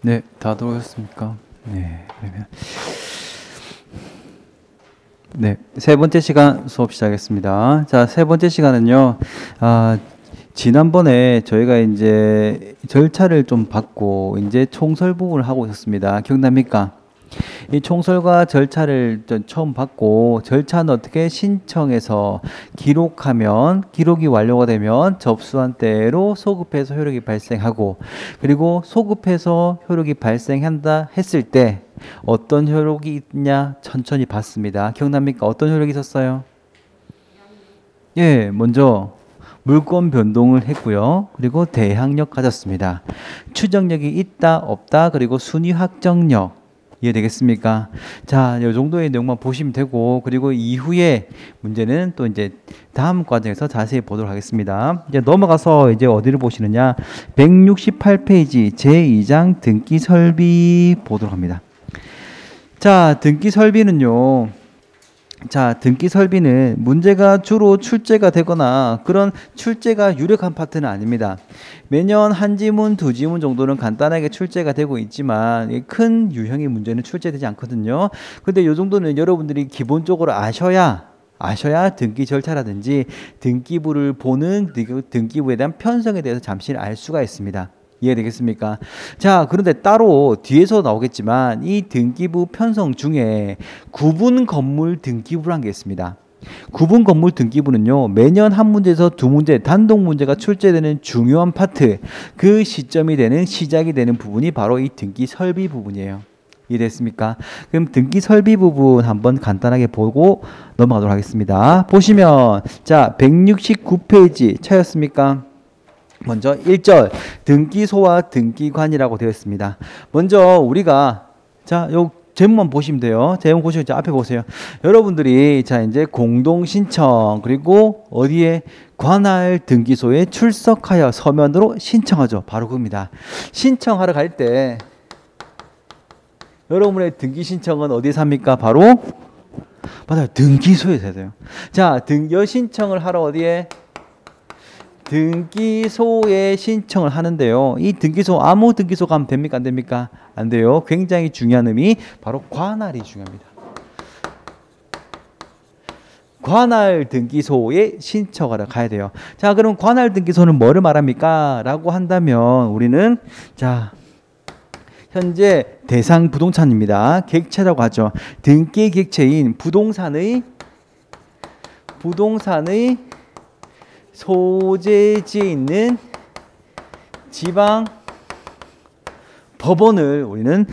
네, 다 들어오셨습니까? 네, 그러면 네, 세 번째 시간 수업 시작하겠습니다. 자, 세 번째 시간은요. 지난번에 저희가 이제 절차를 좀 받고 이제 총설 부분을 하고 있었습니다. 기억납니까? 이 총설과 절차를 처음 받고 절차는 어떻게 신청해서 기록하면 기록이 완료가 되면 접수한 때로 소급해서 효력이 발생하고 그리고 소급해서 효력이 발생한다 했을 때 어떤 효력이 있냐 천천히 봤습니다. 기억납니까? 어떤 효력이 있었어요? 예, 먼저 물권 변동을 했고요. 그리고 대항력 가졌습니다. 추정력이 있다 없다 그리고 순위 확정력 이해되겠습니까? 자, 이 정도의 내용만 보시면 되고, 그리고 이후에 문제는 또 이제 다음 과정에서 자세히 보도록 하겠습니다. 이제 넘어가서 이제 어디를 보시느냐? 168페이지 제2장 등기 설비 보도록 합니다. 자, 등기 설비는요. 자, 등기 설비는 문제가 주로 출제가 되거나 그런 출제가 유력한 파트는 아닙니다. 매년 한 지문, 두 지문 정도는 간단하게 출제가 되고 있지만 큰 유형의 문제는 출제되지 않거든요. 근데 이 정도는 여러분들이 기본적으로 아셔야 등기 절차라든지 등기부를 보는 등기부에 대한 편성에 대해서 잠시 알 수가 있습니다. 이해되겠습니까? 자, 그런데 따로 뒤에서 나오겠지만 이 등기부 편성 중에 구분 건물 등기부라는 게 있습니다. 구분 건물 등기부는요, 매년 한 문제에서 두 문제, 단독 문제가 출제되는 중요한 파트, 그 시점이 되는 시작이 되는 부분이 바로 이 등기 설비 부분이에요. 이해됐습니까? 그럼 등기 설비 부분 한번 간단하게 보고 넘어가도록 하겠습니다. 보시면 자, 169페이지 찾았습니까? 먼저 1절 등기소와 등기관이라고 되어 있습니다. 먼저 우리가 자, 요 제목만 보시면 돼요. 제목 보시면 이제 앞에 보세요. 여러분들이 자, 이제 공동 신청 그리고 어디에 관할 등기소에 출석하여 서면으로 신청하죠. 바로 그겁니다. 신청하러 갈 때 여러분의 등기 신청은 어디서 합니까? 바로 맞아요. 등기소에서 해야 돼요. 자, 여신청을 하러 어디에 등기소에 신청을 하는데요. 이 등기소 아무 등기소 가면 됩니까? 안 됩니까? 안 돼요. 굉장히 중요한 의미 바로 관할이 중요합니다. 관할 등기소에 신청하러 가야 돼요. 자, 그럼 관할 등기소는 뭐를 말합니까? 라고 한다면 우리는 자, 현재 대상 부동산입니다. 객체라고 하죠. 등기 객체인 부동산의 소재지에 있는 지방 법원을 우리는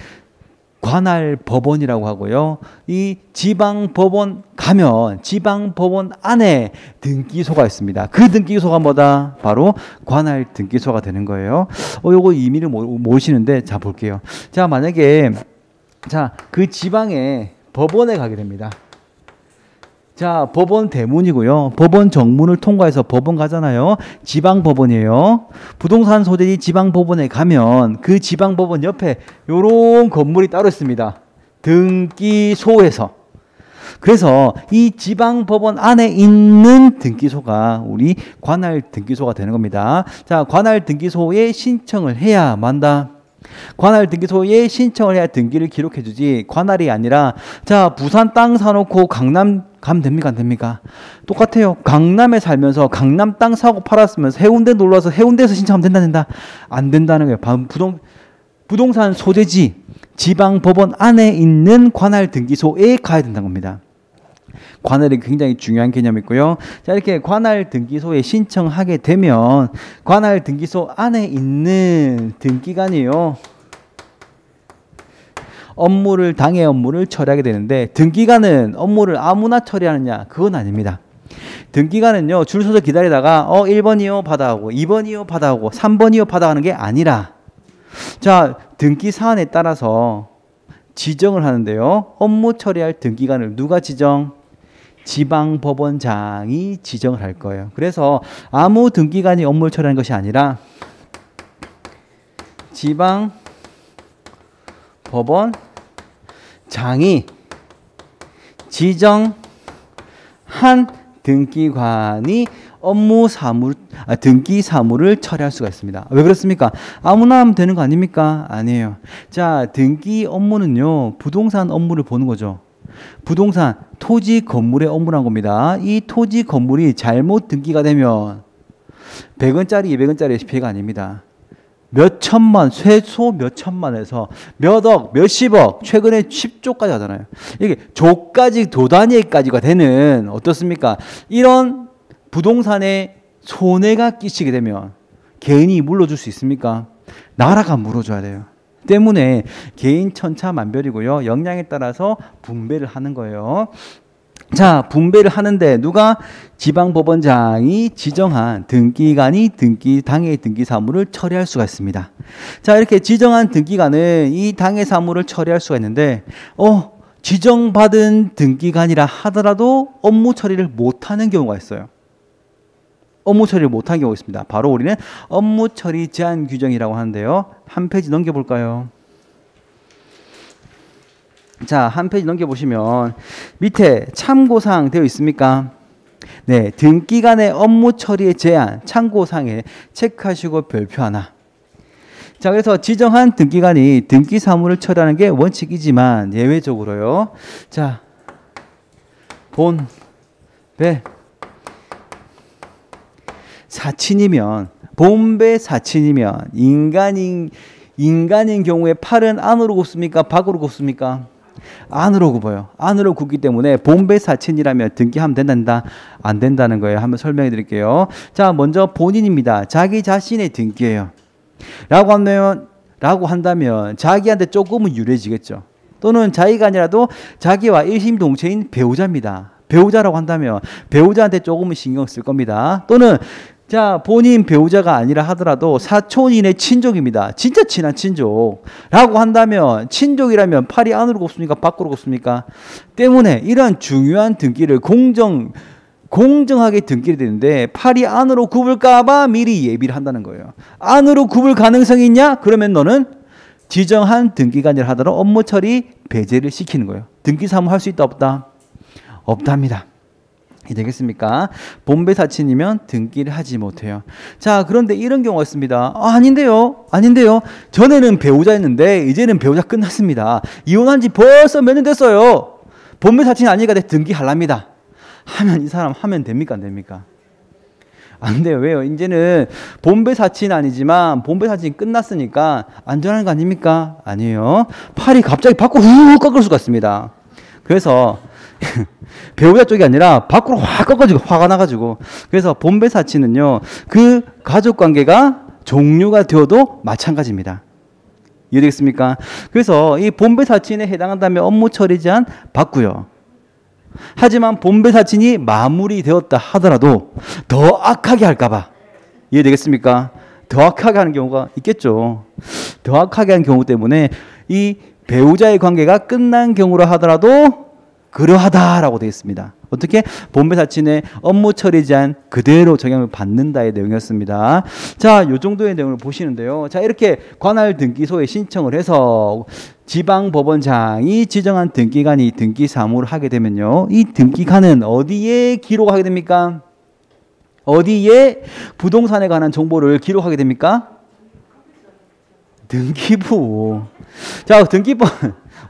관할 법원이라고 하고요. 이 지방 법원 가면 지방 법원 안에 등기소가 있습니다. 그 등기소가 뭐다? 바로 관할 등기소가 되는 거예요. 요거 의미를 모르시는데 자 볼게요. 자, 만약에 자, 그 지방에 법원에 가게 됩니다. 자, 법원 대문이고요. 법원 정문을 통과해서 법원 가잖아요. 지방법원이에요. 부동산 소재지 지방법원에 가면 그 지방법원 옆에 요런 건물이 따로 있습니다. 등기소에서. 그래서 이 지방법원 안에 있는 등기소가 우리 관할 등기소가 되는 겁니다. 자, 관할 등기소에 신청을 해야 만다. 관할 등기소에 신청을 해야 등기를 기록해 주지 관할이 아니라 자, 부산 땅 사놓고 강남 가면 됩니까? 안 됩니까? 똑같아요. 강남에 살면서 강남 땅 사고 팔았으면 해운대 놀러와서 해운대에서 신청하면 된다? 안 된다는 거예요. 부동산 소재지 지방법원 안에 있는 관할 등기소에 가야 된다는 겁니다. 관할이 굉장히 중요한 개념이고요. 자, 이렇게 관할 등기소에 신청하게 되면 관할 등기소 안에 있는 등기관이요. 당해 업무를 처리하게 되는데 등기관은 업무를 아무나 처리하느냐? 그건 아닙니다. 등기관은요. 줄 서서 기다리다가 1번이요 받아오고 2번이요 받아오고 3번이요 받아오는 게 아니라 자, 등기 사안에 따라서 지정을 하는데요. 업무 처리할 등기관을 누가 지정? 지방법원장이 지정을 할 거예요. 그래서 아무 등기관이 업무를 처리하는 것이 아니라 지방법원장이 지정한 등기관이 등기 사무를 처리할 수가 있습니다. 왜 그렇습니까? 아무나 하면 되는 거 아닙니까? 아니에요. 자, 등기 업무는요, 부동산 업무를 보는 거죠. 부동산, 토지 건물의 업무란 겁니다. 이 토지 건물이 잘못 등기가 되면 100원짜리, 200원짜리 피해가 아닙니다. 몇 천만, 최소 몇 천만에서 몇 억, 몇십억, 최근에 10조까지 하잖아요. 이게 조까지 도단위까지가 되는 어떻습니까? 이런 부동산에 손해가 끼치게 되면 개인이 물어줄 수 있습니까? 나라가 물어줘야 돼요. 때문에 개인 천차만별이고요. 역량에 따라서 분배를 하는 거예요. 자, 분배를 하는데 누가? 지방법원장이 지정한 등기관이 당해 등기 사무를 처리할 수가 있습니다. 자, 이렇게 지정한 등기관은 이 당해 사무를 처리할 수가 있는데 지정받은 등기관이라 하더라도 업무 처리를 못하는 경우가 있어요. 업무 처리를 못하는 경우가 있습니다. 바로 우리는 업무 처리 제한 규정이라고 하는데요. 한 페이지 넘겨볼까요? 자, 한 페이지 넘겨보시면 밑에 참고사항 되어 있습니까? 네, 등기관의 업무 처리의 제한 참고사항에 체크하시고 별표 하나. 자, 그래서 지정한 등기관이 등기 사무를 처리하는 게 원칙이지만 예외적으로요. 자, 본, 배, 사친이면 본배 사친이면 인간인 경우에 팔은 안으로 굽습니까? 밖으로 굽습니까? 안으로 굽어요. 안으로 굽기 때문에 본배 사친이라면 등기하면 된다, 안 된다는 거예요. 한번 설명해 드릴게요. 자, 먼저 본인입니다. 자기 자신의 등기예요. 라고 한다면 자기한테 조금은 유리해지겠죠. 또는 자기가 아니라도 자기와 일심동체인 배우자입니다. 배우자라고 한다면 배우자한테 조금은 신경 쓸 겁니다. 또는 자, 본인 배우자가 아니라 하더라도 사촌인의 친족입니다. 진짜 친한 친족라고 한다면 친족이라면 팔이 안으로 굽습니까? 밖으로 굽습니까? 때문에 이러한 중요한 등기를 공정하게 등기를 되는데 팔이 안으로 굽을까 봐 미리 예비를 한다는 거예요. 안으로 굽을 가능성이 있냐? 그러면 너는 지정한 등기관이라 하더라도 업무 처리 배제를 시키는 거예요. 등기 사무 할 수 있다 없다? 없답니다. 되겠습니까? 본배 사친이면 등기를 하지 못해요. 자, 그런데 이런 경우가 있습니다. 아닌데요. 전에는 배우자였는데 이제는 배우자 끝났습니다. 이혼한 지 벌써 몇 년 됐어요. 본배 사친이 아니니까 등기하랍니다. 하면 이 사람 하면 됩니까? 안 됩니까? 안 돼요. 왜요? 이제는 본배 사친 아니지만 본배 사친 끝났으니까 안전한 거 아닙니까? 아니에요. 팔이 갑자기 밖으로 훅 꺾을 수가 있습니다. 그래서 배우자 쪽이 아니라 밖으로 확 꺾어지고 화가 나가지고 그래서 본배 사친은요 그 가족관계가 종료가 되어도 마찬가지입니다. 이해되겠습니까? 그래서 이 본배 사친에 해당한다면 업무 처리 제한 받고요. 하지만 본배 사친이 마무리되었다 하더라도 더 악하게 할까봐 이해되겠습니까? 더 악하게 하는 경우가 있겠죠. 더 악하게 하는 경우 때문에 이 배우자의 관계가 끝난 경우라 하더라도 그러하다라고 되어 있습니다. 어떻게? 본배 사친의 업무 처리 제한 그대로 적용을 받는다의 내용이었습니다. 자, 이 정도의 내용을 보시는데요. 자, 이렇게 관할 등기소에 신청을 해서 지방법원장이 지정한 등기관이 등기 사무를 하게 되면요. 이 등기관은 어디에 기록하게 됩니까? 어디에 부동산에 관한 정보를 기록하게 됩니까? 등기부. 자, 등기법.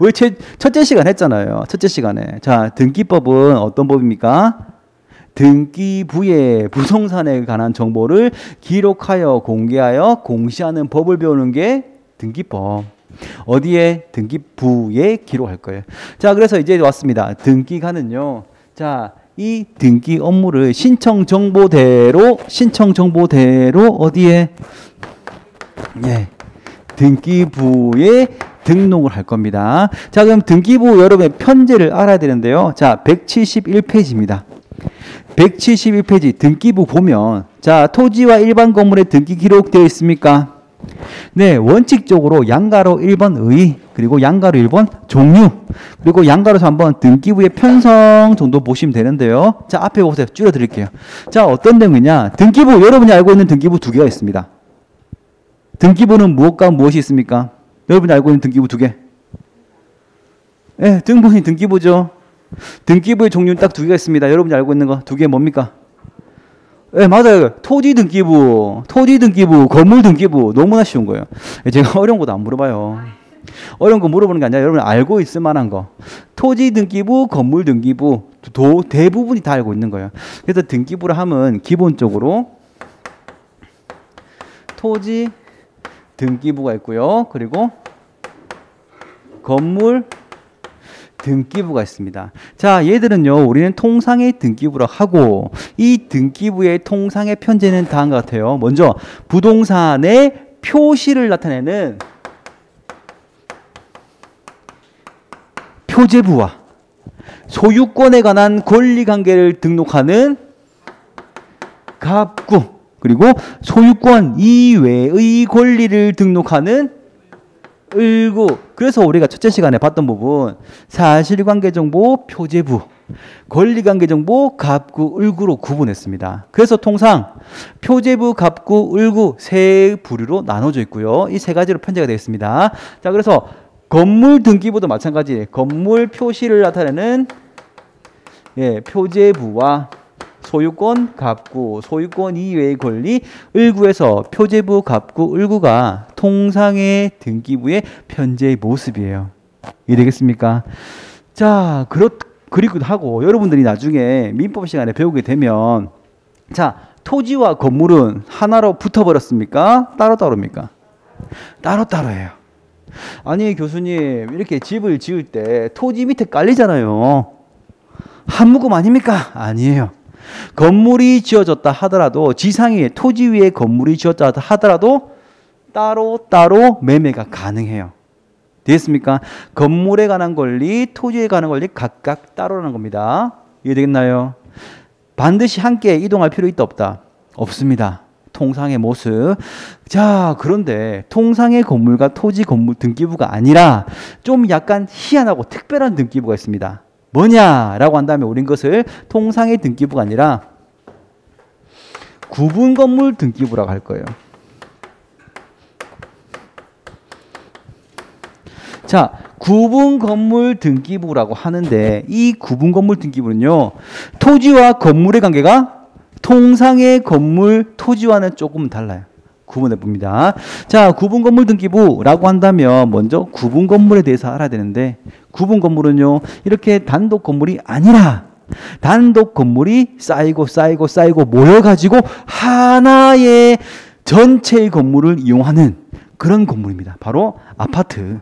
우리 첫째 시간 했잖아요. 첫째 시간에. 자, 등기법은 어떤 법입니까? 등기부에 부동산에 관한 정보를 기록하여 공개하여 공시하는 법을 배우는 게 등기법. 어디에? 등기부에 기록할 거예요. 자, 그래서 이제 왔습니다. 등기관은요. 자, 이 등기 업무를 신청 정보대로 어디에? 예. 등기부에 등록을 할 겁니다. 자, 그럼 등기부 여러분의 편제를 알아야 되는데요. 자, 171페이지입니다. 171페이지 등기부 보면 자, 토지와 일반 건물의 등기 기록되어 있습니까? 네, 원칙적으로 양가로 1번 의, 그리고 양가로 1번 종류, 그리고 양가로서 한번 등기부의 편성 정도 보시면 되는데요. 자, 앞에 보세요. 줄여드릴게요. 자, 어떤 내용이냐? 등기부, 여러분이 알고 있는 등기부 두 개가 있습니다. 등기부는 무엇과 무엇이 있습니까? 여러분이 알고 있는 등기부 두 개. 네, 등본이 등기부죠. 등기부의 종류는 딱 두 개가 있습니다. 여러분이 알고 있는 거 두 개 뭡니까? 네, 맞아요. 토지 등기부, 건물 등기부 너무나 쉬운 거예요. 제가 어려운 것도 안 물어봐요. 어려운 거 물어보는 게 아니라 여러분 알고 있을 만한 거. 토지 등기부, 건물 등기부 대부분이 다 알고 있는 거예요. 그래서 등기부를 하면 기본적으로 토지 등기부가 있고요. 그리고 건물 등기부가 있습니다. 자, 얘들은요, 우리는 통상의 등기부라 하고, 이 등기부의 통상의 편제는 다음과 같아요. 먼저, 부동산의 표시를 나타내는 표제부와 소유권에 관한 권리관계를 등록하는 갑구, 그리고 소유권 이외의 권리를 등록하는 을구. 그래서 우리가 첫째 시간에 봤던 부분 사실관계정보 표제부, 권리관계정보 갑구, 을구로 구분했습니다. 그래서 통상 표제부, 갑구, 을구 세 부류로 나눠져 있고요. 이 세 가지로 편제가 되어 있습니다. 자, 그래서 건물 등기부도 마찬가지 건물 표시를 나타내는 표제부와 소유권, 갑구, 소유권 이외의 권리, 을구에서 표제부, 갑구, 을구가 통상의 등기부의 편제의 모습이에요. 이해되겠습니까? 자, 그리고 하고 여러분들이 나중에 민법 시간에 배우게 되면 자, 토지와 건물은 하나로 붙어버렸습니까? 따로따로입니까? 따로따로예요. 아니 교수님 이렇게 집을 지을 때 토지 밑에 깔리잖아요. 한 묶음 아닙니까? 아니에요. 건물이 지어졌다 하더라도 지상에 토지 위에 건물이 지어졌다 하더라도 따로따로 매매가 가능해요. 되겠습니까? 건물에 관한 권리, 토지에 관한 권리 각각 따로라는 겁니다. 이해되겠나요? 반드시 함께 이동할 필요 있다 없다? 없습니다. 통상의 모습. 자, 그런데 통상의 건물과 토지 건물 등기부가 아니라 좀 약간 희한하고 특별한 등기부가 있습니다. 뭐냐라고 한다면 우린 것을 통상의 등기부가 아니라 구분 건물 등기부라고 할 거예요. 자, 구분 건물 등기부라고 하는데 이 구분 건물 등기부는요, 토지와 건물의 관계가 통상의 건물 토지와는 조금 달라요. 구분해 봅니다. 자, 구분 건물 등기부라고 한다면 먼저 구분 건물에 대해서 알아야 되는데, 구분 건물은요 이렇게 단독 건물이 아니라 단독 건물이 쌓이고 모여가지고 하나의 전체의 건물을 이용하는 그런 건물입니다. 바로 아파트.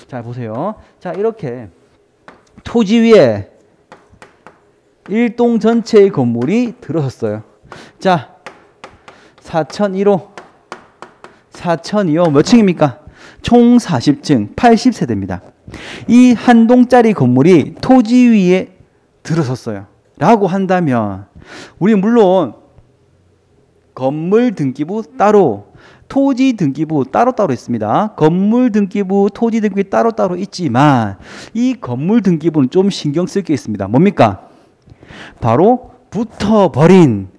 자, 보세요. 자, 이렇게 토지 위에 일동 전체의 건물이 들어섰어요. 자, 4001호 4002호 몇 층입니까? 총 40층 80세대입니다. 이 한 동짜리 건물이 토지 위에 들어섰어요 라고 한다면 우리 물론 건물 등기부 따로, 토지 등기부 따로따로 있습니다. 건물 등기부, 토지 등기부 따로따로 있지만 이 건물 등기부는 좀 신경 쓸 게 있습니다. 뭡니까? 바로 붙어버린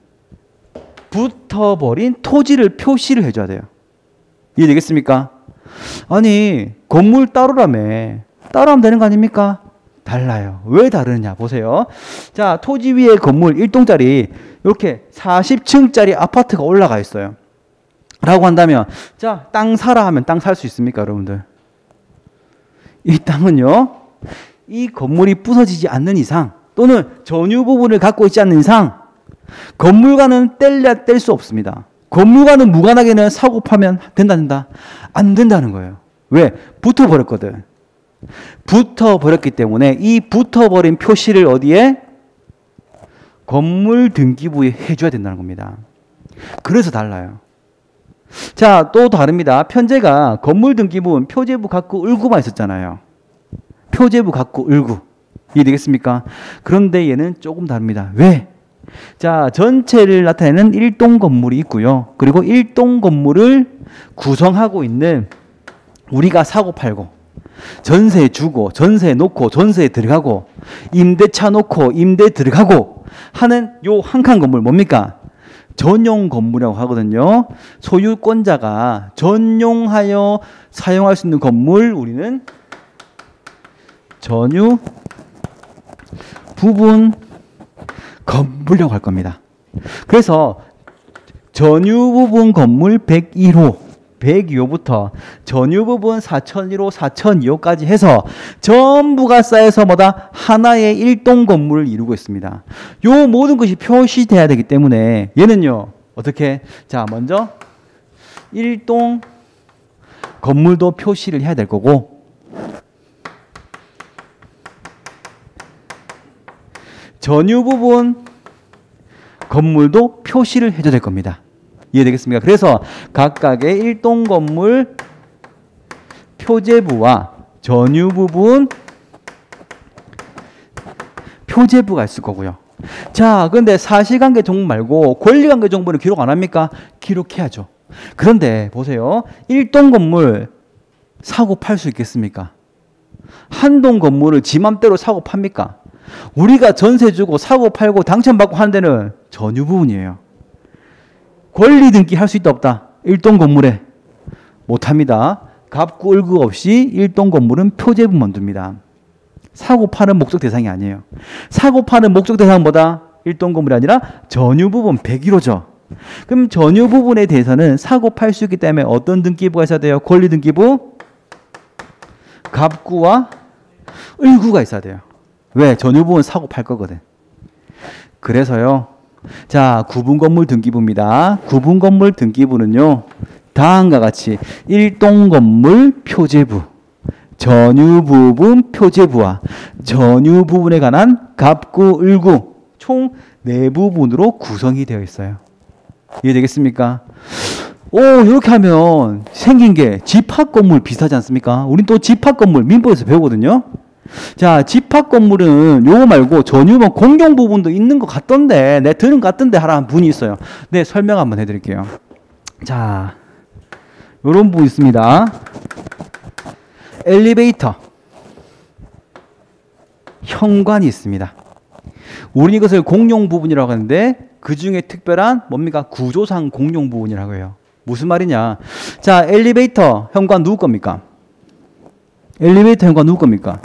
토지를 표시를 해줘야 돼요. 이해되겠습니까? 아니 건물 따로라며 따로 하면 되는 거 아닙니까? 달라요. 왜 다르냐 보세요. 자, 토지 위에 건물 1동짜리 이렇게 40층짜리 아파트가 올라가 있어요 라고 한다면, 자, 땅 사라 하면 땅 살 수 있습니까 여러분들? 이 땅은요 이 건물이 부서지지 않는 이상 또는 전유 부분을 갖고 있지 않는 이상 건물과는 뗄 수 없습니다. 건물과는 무관하게는 사고 파면 된다? 안 된다는 거예요. 왜? 붙어버렸거든. 붙어버렸기 때문에 이 붙어버린 표시를 어디에? 건물 등기부에 해줘야 된다는 겁니다. 그래서 달라요. 자, 또 다릅니다. 편제가 건물 등기부는 표제부, 갑구, 을구만 있었잖아요. 표제부, 갑구, 을구. 이해되겠습니까? 그런데 얘는 조금 다릅니다. 왜? 자, 전체를 나타내는 일동 건물이 있고요. 그리고 일동 건물을 구성하고 있는 우리가 사고 팔고 전세 주고 전세 놓고 전세 들어가고 임대차 놓고 임대 들어가고 하는 요 한 칸 건물 뭡니까? 전용 건물이라고 하거든요. 소유권자가 전용하여 사용할 수 있는 건물 우리는 전유 부분 건물이라고 할 겁니다. 그래서 전유 부분 건물 101호, 102호부터 전유 부분 4001호, 4002호까지 해서 전부가 쌓여서 뭐다? 하나의 일동 건물을 이루고 있습니다. 요 모든 것이 표시돼야 되기 때문에 얘는요, 어떻게? 자, 먼저 일동 건물도 표시를 해야 될 거고, 전유 부분 건물도 표시를 해줘야 될 겁니다. 이해되겠습니까? 그래서 각각의 일동 건물 표제부와 전유 부분 표제부가 있을 거고요. 자, 그런데 사실관계 정보 말고 권리관계 정보는 기록 안 합니까? 기록해야죠. 그런데 보세요. 일동 건물 사고 팔 수 있겠습니까? 한 동 건물을 지 맘대로 사고 팝니까? 우리가 전세 주고 사고 팔고 당첨받고 하는 데는 전유 부분이에요. 권리 등기 할 수 있다 없다? 일동 건물에 못합니다. 갑구 을구 없이 일동 건물은 표제부만 둡니다. 사고 파는 목적 대상이 아니에요. 사고 파는 목적 대상은 뭐다? 일동 건물이 아니라 전유 부분 101호죠. 그럼 전유 부분에 대해서는 사고 팔 수 있기 때문에 어떤 등기부가 있어야 돼요? 권리 등기부, 갑구와 을구가 있어야 돼요. 왜? 전유 부분 사고 팔 거거든. 그래서요. 자, 구분 건물 등기부입니다. 구분 건물 등기부는요, 다음과 같이 일동 건물 표제부, 전유 부분 표제부와 전유 부분에 관한 갑구, 을구 총 4부분으로 구성이 되어 있어요. 이해되겠습니까? 오, 이렇게 하면 생긴 게 집합 건물 비슷하지 않습니까? 우린 또 집합 건물 민법에서 배우거든요. 자, 집합 건물은 요거 말고 전유분 공용 부분도 있는 것 같던데, 내 들은 것 같던데 하라는 분이 있어요. 네, 설명 한번 해드릴게요. 자, 요런 부분 있습니다. 엘리베이터 현관이 있습니다. 우리는 이것을 공용 부분이라고 하는데 그 중에 특별한 뭡니까? 구조상 공용 부분이라고 해요. 무슨 말이냐? 자, 엘리베이터 현관 누구 겁니까? 엘리베이터 현관 누구 겁니까?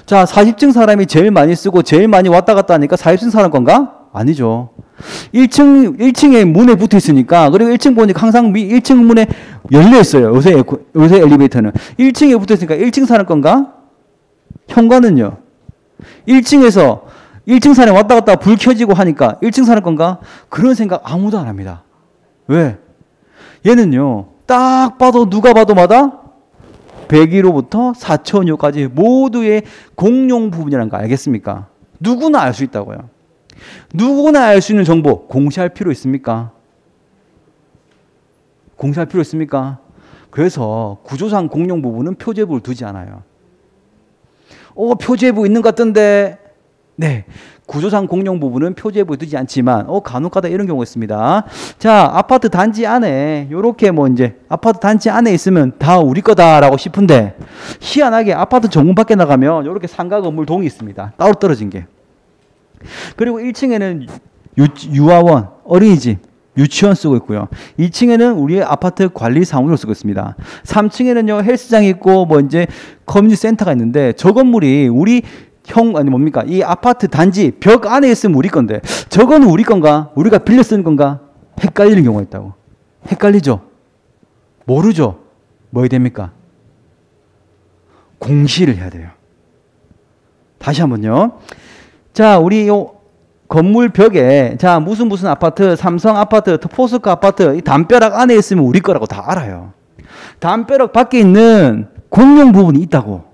자, 40층 사람이 제일 많이 쓰고 제일 많이 왔다 갔다 하니까 40층 사람 건가? 아니죠. 1층에 문에 붙어 있으니까, 그리고 1층 보니까 항상 1층 문에 열려 있어요. 요새 엘리베이터는. 1층에 붙어 있으니까 1층 사람 건가? 현관은요. 1층에서 1층 사람이 왔다 갔다 불 켜지고 하니까 1층 사람 건가? 그런 생각 아무도 안 합니다. 왜? 얘는요, 딱 봐도 누가 봐도 마다 101호부터 4002호까지 모두의 공용 부분이라는 거 알겠습니까? 누구나 알 수 있다고요. 누구나 알 수 있는 정보 공시할 필요 있습니까? 공시할 필요 있습니까? 그래서 구조상 공용 부분은 표제부를 두지 않아요. 표제부 있는 것 같던데. 네, 구조상 공용 부분은 표제부에 두지 않지만 간혹가다 이런 경우가 있습니다. 자, 아파트 단지 안에 요렇게 뭐 이제 아파트 단지 안에 있으면 다 우리 거다라고 싶은데, 희한하게 아파트 정문 밖에 나가면 요렇게 상가 건물 동이 있습니다. 따로 떨어진 게. 그리고 1층에는 유아원, 어린이집, 유치원 쓰고 있고요. 2층에는 우리의 아파트 관리 사무소를 쓰고 있습니다. 3층에는요, 헬스장이 있고 뭐 이제 커뮤니티 센터가 있는데, 저 건물이 우리 뭡니까? 이 아파트 단지 벽 안에 있으면 우리 건데, 저거는 우리 건가? 우리가 빌려 쓰는 건가? 헷갈리는 경우가 있다고. 헷갈리죠? 모르죠? 뭐 해야 됩니까? 공시를 해야 돼요. 다시 한번요. 자, 우리 요 건물 벽에, 자, 무슨 아파트, 삼성 아파트, 포스코 아파트, 이 담벼락 안에 있으면 우리 거라고 다 알아요. 담벼락 밖에 있는 공용 부분이 있다고.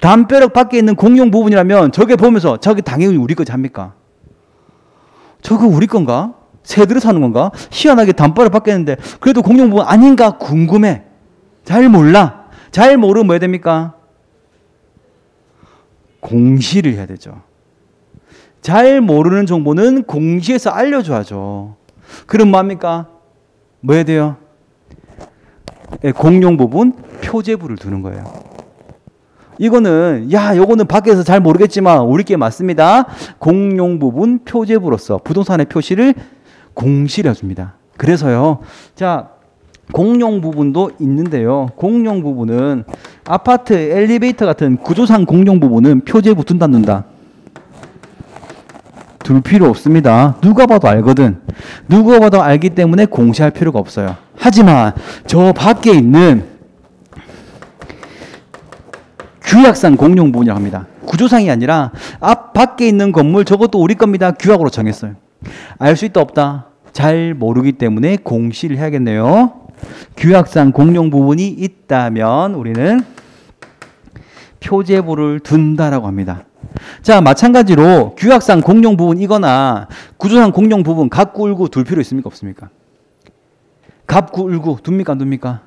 담벼락 밖에 있는 공용 부분이라면 저게 보면서 저게 당연히 우리 거지 합니까? 저거 우리 건가? 새들이 사는 건가? 희한하게 담벼락 밖에 있는데 그래도 공용 부분 아닌가 궁금해. 잘 몰라. 잘 모르면 뭐 해야 됩니까? 공시를 해야 되죠. 잘 모르는 정보는 공시에서 알려줘야죠. 그럼 뭐합니까? 뭐 해야 돼요? 공용 부분 표제부를 두는 거예요. 이거는 요거는 밖에서 잘 모르겠지만 우리께 맞습니다. 공용 부분 표제부로서 부동산의 표시를 공시를 해줍니다. 그래서요, 자, 공용 부분도 있는데요. 공용 부분은 아파트, 엘리베이터 같은 구조상 공용 부분은 표제부 둔다, 안 둔다? 둘 필요 없습니다. 누가 봐도 알거든. 누가 봐도 알기 때문에 공시할 필요가 없어요. 하지만 저 밖에 있는 규약상 공용 부분이라고 합니다. 구조상이 아니라 앞 밖에 있는 건물 저것도 우리 겁니다. 규약으로 정했어요. 알 수 있다 없다? 잘 모르기 때문에 공시를 해야겠네요. 규약상 공용 부분이 있다면 우리는 표제부를 둔다라고 합니다. 자, 마찬가지로 규약상 공용 부분이거나 구조상 공용 부분 갑구, 을구 둘 필요 있습니까? 없습니까? 갑구, 을구 둡니까? 안 둡니까?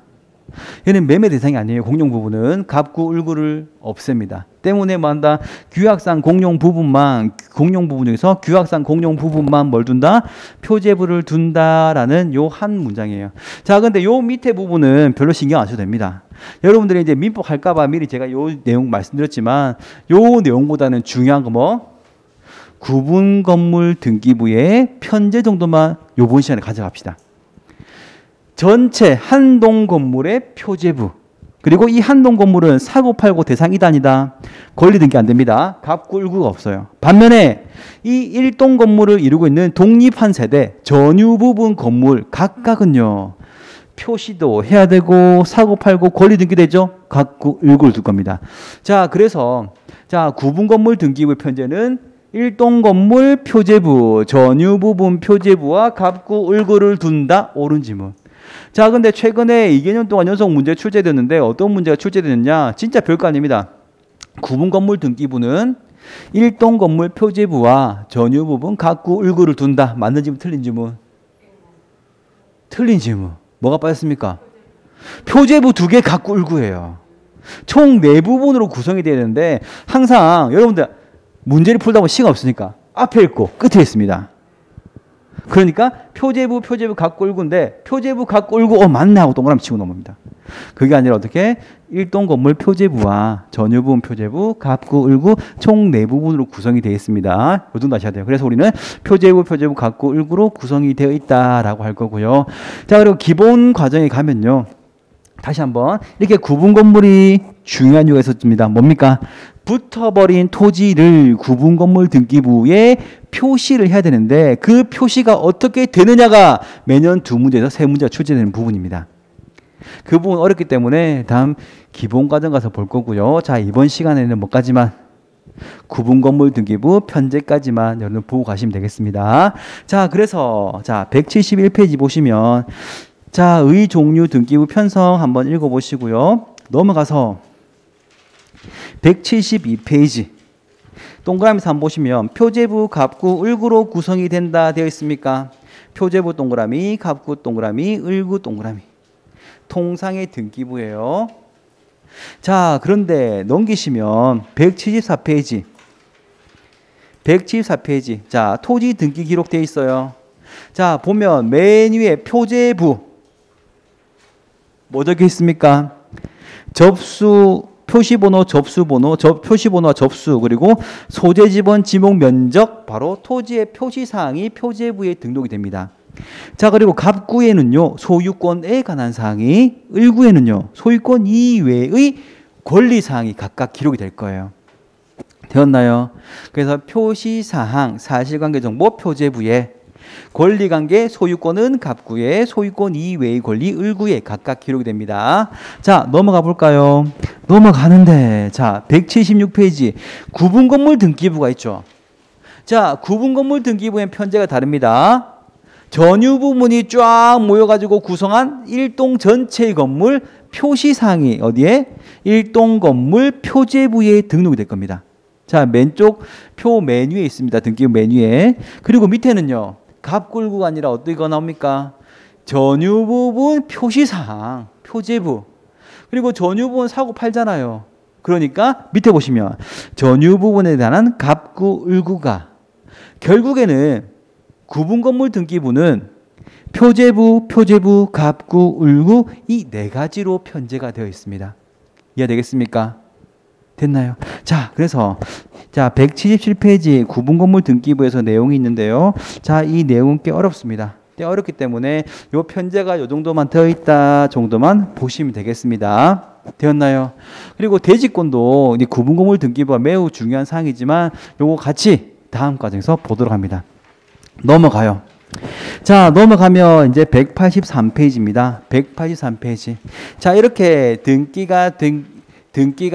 얘는 매매 대상이 아니에요. 공용 부분은 갑구, 을구를 없앱니다. 때문에 뭐 한다? 규약상 공용 부분만, 공용 부분 중에서 규약상 공용 부분만 뭘 둔다? 표제부를 둔다라는 요 한 문장이에요. 자, 근데 요 밑에 부분은 별로 신경 안 써도 됩니다. 여러분들이 이제 민법 할까봐 미리 제가 요 내용 말씀드렸지만 요 내용보다는 중요한 거 뭐? 구분 건물 등기부의 편제 정도만 요번 시간에 가져갑시다. 전체 한 동 건물의 표제부, 그리고 이 한 동 건물은 사고 팔고 대상 이단이다. 권리 등기 안 됩니다. 갑구, 을구가 없어요. 반면에 이 1동 건물을 이루고 있는 독립한 세대 전유 부분 건물 각각은요, 표시도 해야 되고 사고 팔고 권리 등기 되죠. 갑구, 을구를 둘 겁니다. 자, 그래서 자, 구분 건물 등기부 편제는 1동 건물 표제부, 전유 부분 표제부와 갑구, 을구를 둔다. 옳은 지문. 자, 근데 최근에 2개년 동안 연속 문제 출제됐는데 어떤 문제가 출제됐느냐? 진짜 별거 아닙니다. 구분 건물 등기부는 1동 건물 표제부와 전유 부분 갑구, 을구를 둔다. 맞는 지문, 틀린 지문? 틀린 지문. 뭐가 빠졌습니까? 표제부 2개, 갑구, 을구예요. 총 4부분으로 구성이 되어야 되는데 항상 여러분들 문제를 풀다 보면 시간 없으니까 앞에 읽고 끝에 있습니다. 그러니까 표제부, 갑구, 을구인데 표제부, 갑구, 을구 맞네 하고 동그라미 치고 넘어갑니다. 그게 아니라 어떻게? 1동 건물 표제부와 전유 부분 표제부, 갑구, 을구 총 4부분으로 구성이 되어 있습니다. 이 정도 하셔야 돼요. 그래서 우리는 표제부, 갑구, 을구로 구성이 되어 있다라고 할 거고요. 자, 그리고 기본 과정에 가면요. 다시 한번 이렇게 구분 건물이 중요한 이유가 있었습니다. 뭡니까? 붙어버린 토지를 구분 건물 등기부에 표시를 해야 되는데 그 표시가 어떻게 되느냐가 매년 2문제에서 3문제가 출제되는 부분입니다. 그 부분 어렵기 때문에 다음 기본 과정 가서 볼 거고요. 자, 이번 시간에는 뭐까지만? 구분 건물 등기부 편제까지만 여러분 보고 가시면 되겠습니다. 자, 그래서 자, 171페이지 보시면 자, 의 종류 등기부 편성 한번 읽어보시고요. 넘어가서 172페이지 동그라미에서 한번 보시면 표제부, 갑구, 을구로 구성이 된다 되어 있습니까? 표제부 동그라미, 갑구 동그라미, 을구 동그라미. 통상의 등기부예요. 자, 그런데 넘기시면 174페이지. 174페이지. 자, 토지 등기 기록 되어 있어요. 자, 보면 맨 위에 표제부 뭐 적혀 있습니까? 접수, 표시번호, 접수번호, 표시번호와 접수, 그리고 소재 지번, 지목 면적, 바로 토지의 표시사항이 표제부에 등록이 됩니다. 자, 그리고 갑구에는요, 소유권에 관한 사항이, 을구에는요, 소유권 이외의 권리사항이 각각 기록이 될 거예요. 되었나요? 그래서 표시사항, 사실관계 정보 표제부에, 권리관계, 소유권은 갑구에, 소유권 이외의 권리 을구에 각각 기록이 됩니다. 자, 넘어가 볼까요? 넘어가는데 자, 176페이지 구분건물 등기부가 있죠. 자, 구분건물 등기부엔 편제가 다릅니다. 전유 부분이 쫙 모여가지고 구성한 1동 전체의 건물 표시사항이 어디에? 1동 건물 표제부에 등록이 될 겁니다. 자, 맨쪽 표 메뉴에 있습니다. 등기부 메뉴에. 그리고 밑에는요, 갑구가 아니라 어디가 나옵니까? 전유 부분 표시사항, 표제부. 그리고 전유 부분 사고 팔잖아요. 그러니까 밑에 보시면 전유 부분에 대한 갑구, 을구가 결국에는 구분 건물 등기부는 표제부, 갑구, 을구 이 4가지로 편제가 되어 있습니다. 이해되겠습니까? 됐나요? 자, 그래서 자, 177페이지 구분 건물 등기부에서 내용이 있는데요. 자, 이 내용은 꽤 어렵습니다. 꽤 어렵기 때문에 요 편제가 요 정도만 되어 있다 정도만 보시면 되겠습니다. 되었나요? 그리고 대지권도 구분 건물 등기부가 매우 중요한 사항이지만 요거 같이 다음 과정에서 보도록 합니다. 넘어가요. 자, 넘어가면 이제 183페이지입니다. 183페이지. 자, 이렇게 등기가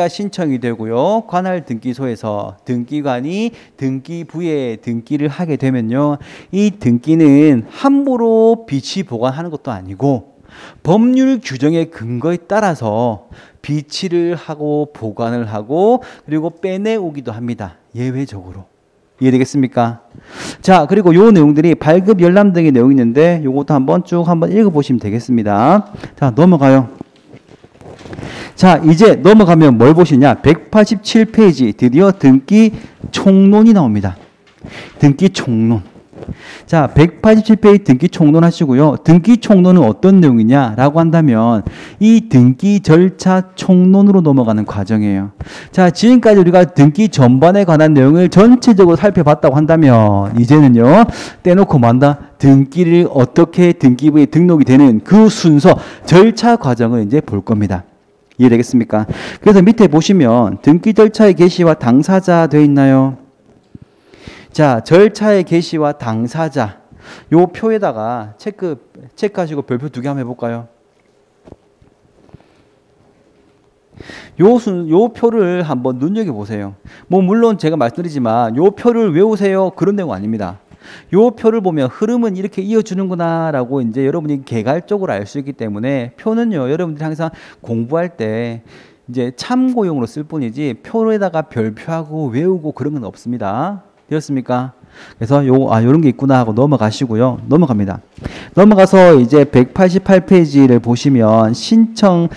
신청이 되고요. 관할 등기소에서 등기관이 등기부에 등기를 하게 되면요. 이 등기는 함부로 비치 보관하는 것도 아니고 법률 규정의 근거에 따라서 비치를 하고 보관을 하고 그리고 빼내오기도 합니다. 예외적으로. 이해되겠습니까? 자, 그리고 요 내용들이 발급 열람 등의 내용이 있는데 요것도 한번 쭉 한번 읽어보시면 되겠습니다. 자, 넘어가요. 자, 이제 넘어가면 뭘 보시냐? 187페이지 드디어 등기 총론이 나옵니다. 등기 총론. 자, 187페이지 등기 총론 하시고요. 등기 총론은 어떤 내용이냐라고 한다면 이 등기 절차 총론으로 넘어가는 과정이에요. 자, 지금까지 우리가 등기 전반에 관한 내용을 전체적으로 살펴봤다고 한다면 이제는요. 떼놓고 만다 등기를 어떻게 등기부에 등록이 되는 그 순서, 절차 과정을 이제 볼 겁니다. 이해되겠습니까? 그래서 밑에 보시면 등기 절차의 개시와 당사자 되어 있나요? 자, 절차의 개시와 당사자. 요 표에다가 체크하시고 별표 2개 한번 해볼까요? 요 표를 한번 눈여겨보세요. 뭐, 물론 제가 말씀드리지만 요 표를 외우세요. 그런 내용 아닙니다. 요 표를 보면 흐름은 이렇게 이어주는구나 라고 이제 여러분이 개괄적으로 알 수 있기 때문에 표는요, 여러분들이 항상 공부할 때 이제 참고용으로 쓸 뿐이지 표에다가 별표하고 외우고 그런 건 없습니다. 되었습니까? 그래서 요런 게 있구나 하고 넘어가시고요. 넘어갑니다. 넘어가서 이제 188페이지를 보시면 신청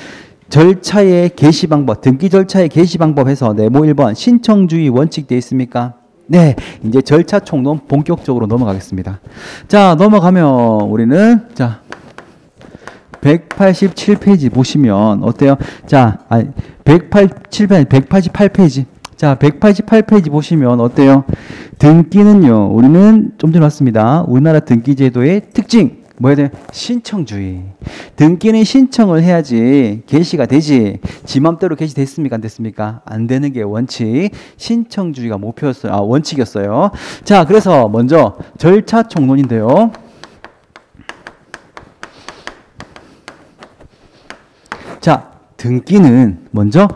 절차의 개시 방법, 등기 절차의 개시 방법 해서 네모 1번 신청주의 원칙 되어 있습니까? 네, 이제 절차 총론 본격적으로 넘어가겠습니다. 자, 넘어가면 우리는 자 187페이지 보시면 어때요? 자, 188페이지. 자, 188페이지 보시면 어때요? 등기는요, 우리는 좀 전에 봤습니다. 우리나라 등기제도의 특징. 뭐 해야 돼? 신청주의. 등기는 신청을 해야지 개시가 되지. 지 맘대로 개시됐습니까? 안 됐습니까? 안 되는 게 원칙. 신청주의가 목표였어요. 원칙이었어요. 자, 그래서 먼저 절차 총론인데요. 자, 등기는 먼저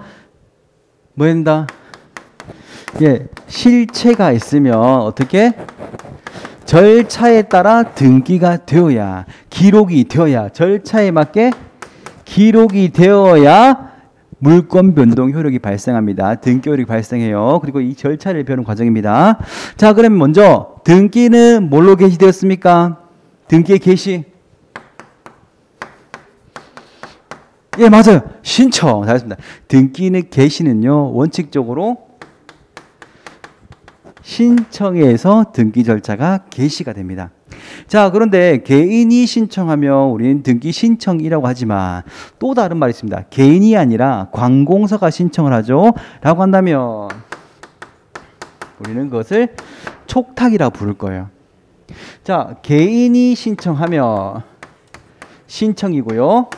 뭐 해야 된다? 예, 실체가 있으면 어떻게? 절차에 따라 등기가 되어야, 기록이 되어야, 절차에 맞게 기록이 되어야 물권 변동 효력이 발생합니다. 등기 효력이 발생해요. 그리고 이 절차를 배우는 과정입니다. 자, 그러면 먼저 등기는 뭘로 개시되었습니까? 등기의 개시. 예, 맞아요. 신청. 잘했습니다. 등기는 개시는요, 원칙적으로 신청에서 등기 절차가 개시가 됩니다. 자, 그런데 개인이 신청하면 우리는 등기 신청이라고 하지만 또 다른 말이 있습니다. 개인이 아니라 관공서가 신청을 하죠. 라고 한다면 우리는 그것을 촉탁이라고 부를 거예요. 자, 개인이 신청하면 신청이고요.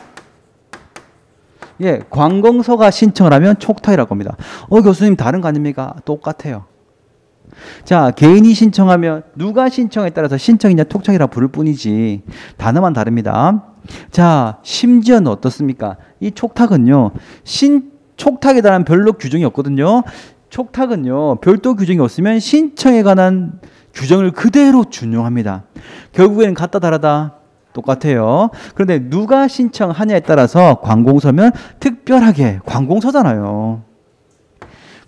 예, 관공서가 신청을 하면 촉탁이라고 합니다. 교수님 다른 거 아닙니까? 똑같아요. 자, 개인이 신청하면 누가 신청에 따라서 신청이냐 촉탁이라 부를 뿐이지 단어만 다릅니다. 자, 심지어는 어떻습니까? 이 촉탁은요, 촉탁에 대한 별로 규정이 없거든요. 촉탁은요, 별도 규정이 없으면 신청에 관한 규정을 그대로 준용합니다. 결국에는 같다 다르다 똑같아요. 그런데 누가 신청하냐에 따라서 관공서면 특별하게 관공서잖아요.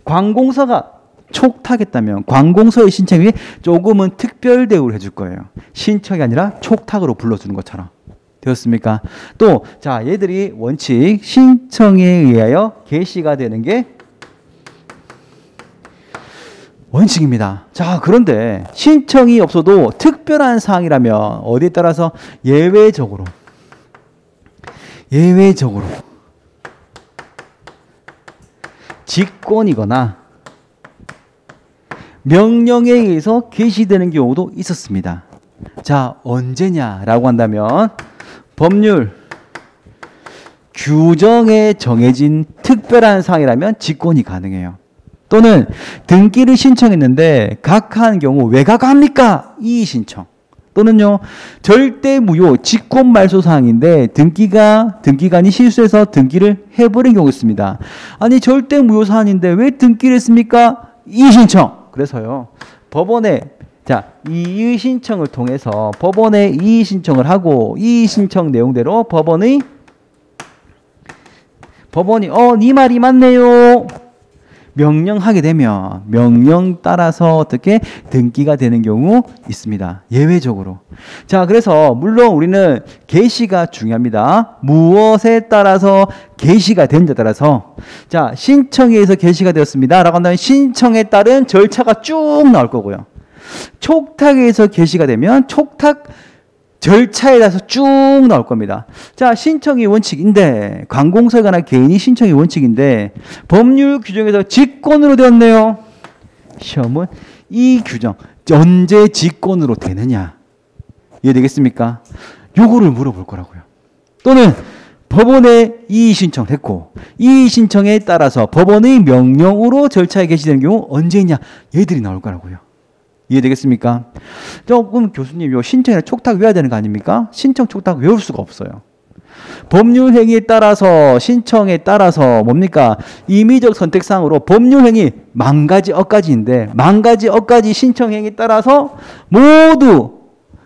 관공서가 촉탁했다면 관공서의 신청이 조금은 특별 대우를 해줄 거예요. 신청이 아니라 촉탁으로 불러주는 것처럼. 되었습니까? 또, 자, 얘들이 원칙, 신청에 의하여 개시가 되는 게 원칙입니다. 자, 그런데 신청이 없어도 특별한 사항이라면 어디에 따라서 예외적으로 직권이거나 명령에 의해서 개시되는 경우도 있었습니다. 자, 언제냐라고 한다면 법률 규정에 정해진 특별한 사항이라면 직권이 가능해요. 또는 등기를 신청했는데 각하한 경우 왜 각하합니까? 이의신청. 또는요, 절대 무효 직권 말소 사항인데 등기관이 실수해서 등기를 해버린 경우 있습니다. 아니, 절대 무효 사항인데 왜 등기를 했습니까? 이의신청. 그래서요, 법원에 이의 신청을 통해서 법원에 이의 신청을 하고 이의 신청 내용대로 법원이 네 말이 맞네요. 명령하게 되면 명령 따라서 어떻게 등기가 되는 경우 있습니다. 예외적으로. 자, 그래서 물론 우리는 개시가 중요합니다. 무엇에 따라서 개시가 된지에 따라서 자, 신청에 의해서 개시가 되었습니다. 라고 한다면 신청에 따른 절차가 쭉 나올 거고요. 촉탁에 의해서 개시가 되면 촉탁 절차에 따라서 쭉 나올 겁니다. 자, 신청이 원칙인데 관공서거나 개인이 신청이 원칙인데 법률 규정에서 직권으로 되었네요. 시험은 이 규정 언제 직권으로 되느냐 이해되겠습니까? 요거를 물어볼 거라고요. 또는 법원에 이의 신청을 했고 이의 신청에 따라서 법원의 명령으로 절차에 개시되는 경우 언제냐 얘들이 나올 거라고요. 이해되겠습니까? 조금 교수님, 요 신청이나 촉탁 외워야 되는 거 아닙니까? 신청, 촉탁 외울 수가 없어요. 법률 행위에 따라서, 신청에 따라서 뭡니까? 임의적 선택상으로 법률 행위 만 가지 억가지인데, 만 가지 억가지 신청 행위에 따라서 모두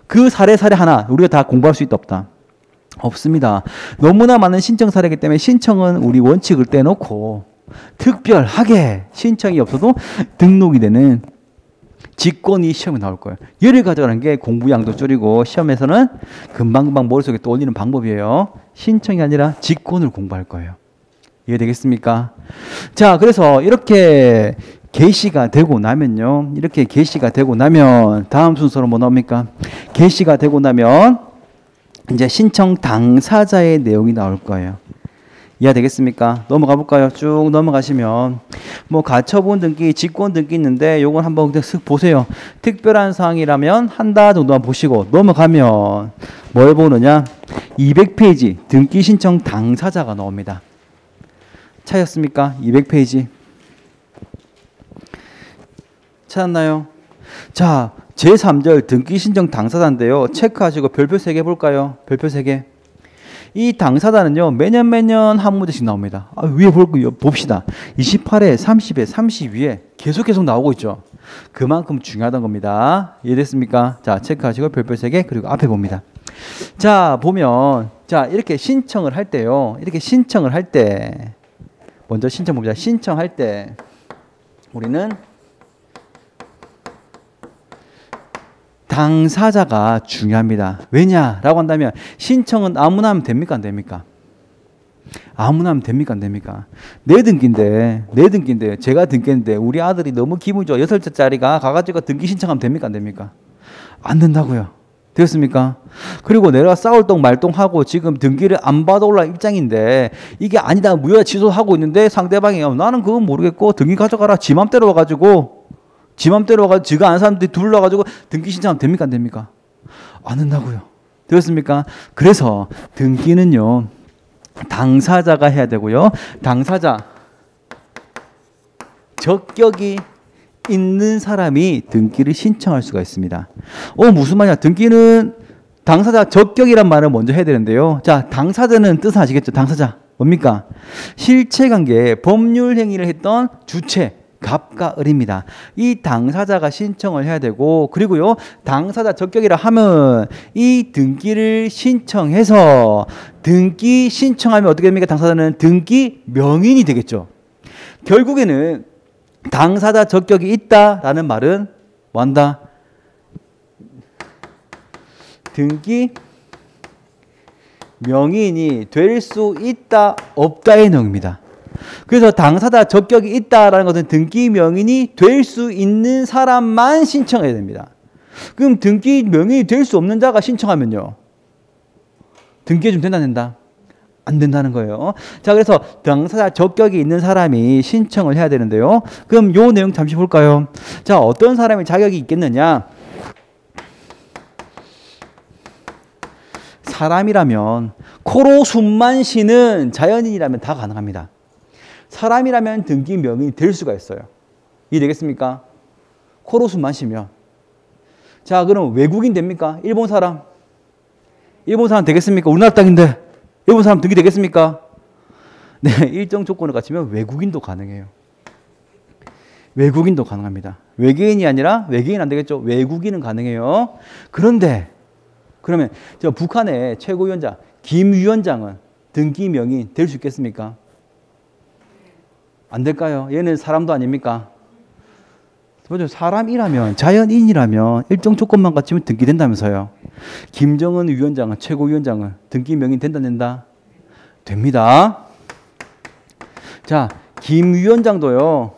그 사례 하나 우리가 다 공부할 수 있다 없다? 없습니다. 너무나 많은 신청 사례이기 때문에 신청은 우리 원칙을 떼놓고 특별하게 신청이 없어도 등록이 되는 직권이 시험에 나올 거예요. 예를 가져가는 게 공부량도 줄이고 시험에서는 금방금방 머릿속에 떠올리는 방법이에요. 신청이 아니라 직권을 공부할 거예요. 이해되겠습니까? 자, 그래서 이렇게 개시가 되고 나면요. 이렇게 개시가 되고 나면 다음 순서로 뭐 나옵니까? 개시가 되고 나면 이제 신청 당사자의 내용이 나올 거예요. 이해되겠습니까? 넘어가 볼까요? 쭉 넘어가시면 뭐 가처분 등기, 직권 등기 있는데 요건 한번 쓱 보세요. 특별한 사항이라면 한다 정도만 보시고 넘어가면 뭘 보느냐? 200페이지 등기 신청 당사자가 나옵니다. 찾았습니까? 200페이지. 찾았나요? 자, 제3절 등기 신청 당사자인데요. 체크하시고 별표 3개 볼까요? 별표 3개. 이 당사자는요, 매년 한 문제씩 나옵니다. 위에 봅시다. 28회, 30회, 32회 계속 나오고 있죠. 그만큼 중요하다는 겁니다. 이해됐습니까? 자, 체크하시고 별표 3개, 그리고 앞에 봅니다. 자, 보면, 자, 이렇게 신청을 할 때요. 이렇게 신청을 할 때, 먼저 신청 봅시다. 신청할 때, 우리는 당사자가 중요합니다. 왜냐라고 한다면 신청은 아무나 하면 됩니까? 안 됩니까? 아무나 하면 됩니까? 안 됩니까? 내 등기인데 제가 등기했는데 우리 아들이 너무 기분이 좋아 6살짜리가 가가지고 등기 신청하면 됩니까? 안 됩니까? 안 된다고요. 되었습니까? 그리고 내가 싸울 똥 말똥하고 지금 등기를 안 받아올라 입장인데 이게 아니다 무효 취소하고 있는데 상대방이 나는 그건 모르겠고 등기 가져가라 지 맘대로 와가지고 지가 아는 사람들이 둘러가지고 등기 신청하면 됩니까? 안 됩니까? 안 된다고요. 되었습니까? 그래서 등기는요, 당사자가 해야 되고요. 당사자, 적격이 있는 사람이 등기를 신청할 수가 있습니다. 무슨 말이야? 등기는 당사자 적격이란 말을 먼저 해야 되는데요. 자, 당사자는 뜻은 아시겠죠? 당사자. 뭡니까? 실체관계에 법률 행위를 했던 주체. 갑과 을입니다. 이 당사자가 신청을 해야 되고 그리고요 당사자 적격이라 하면 이 등기를 신청해서 등기 신청하면 어떻게 됩니까? 당사자는 등기 명인이 되겠죠. 결국에는 당사자 적격이 있다라는 말은 뭐한다? 등기 명인이 될 수 있다 없다의 내용입니다. 그래서 당사자 적격이 있다라는 것은 등기 명인이 될 수 있는 사람만 신청해야 됩니다. 그럼 등기 명인이 될 수 없는 자가 신청하면요. 등기해 주면 된다, 안 된다? 안 된다는 거예요. 자, 그래서 당사자 적격이 있는 사람이 신청을 해야 되는데요. 그럼 요 내용 잠시 볼까요? 자, 어떤 사람이 자격이 있겠느냐? 사람이라면 코로 숨만 쉬는 자연인이라면 다 가능합니다. 사람이라면 등기 명인이 될 수가 있어요. 이해되겠습니까? 코로 숨 마시면. 자, 그럼 외국인 됩니까? 일본 사람? 일본 사람 되겠습니까? 우리나라 땅인데 일본 사람 등기 되겠습니까? 네, 일정 조건을 갖추면 외국인도 가능해요. 외국인도 가능합니다. 외계인이 아니라 외계인 안 되겠죠? 외국인은 가능해요. 그런데 그러면 저 북한의 최고위원장 김 위원장은 등기 명의 될 수 있겠습니까? 안 될까요? 얘는 사람도 아닙니까? 사람이라면, 자연인이라면 일정 조건만 갖추면 등기된다면서요. 김정은 위원장은, 최고위원장은 등기 명의 된다, 된다? 됩니다. 자, 김 위원장도요.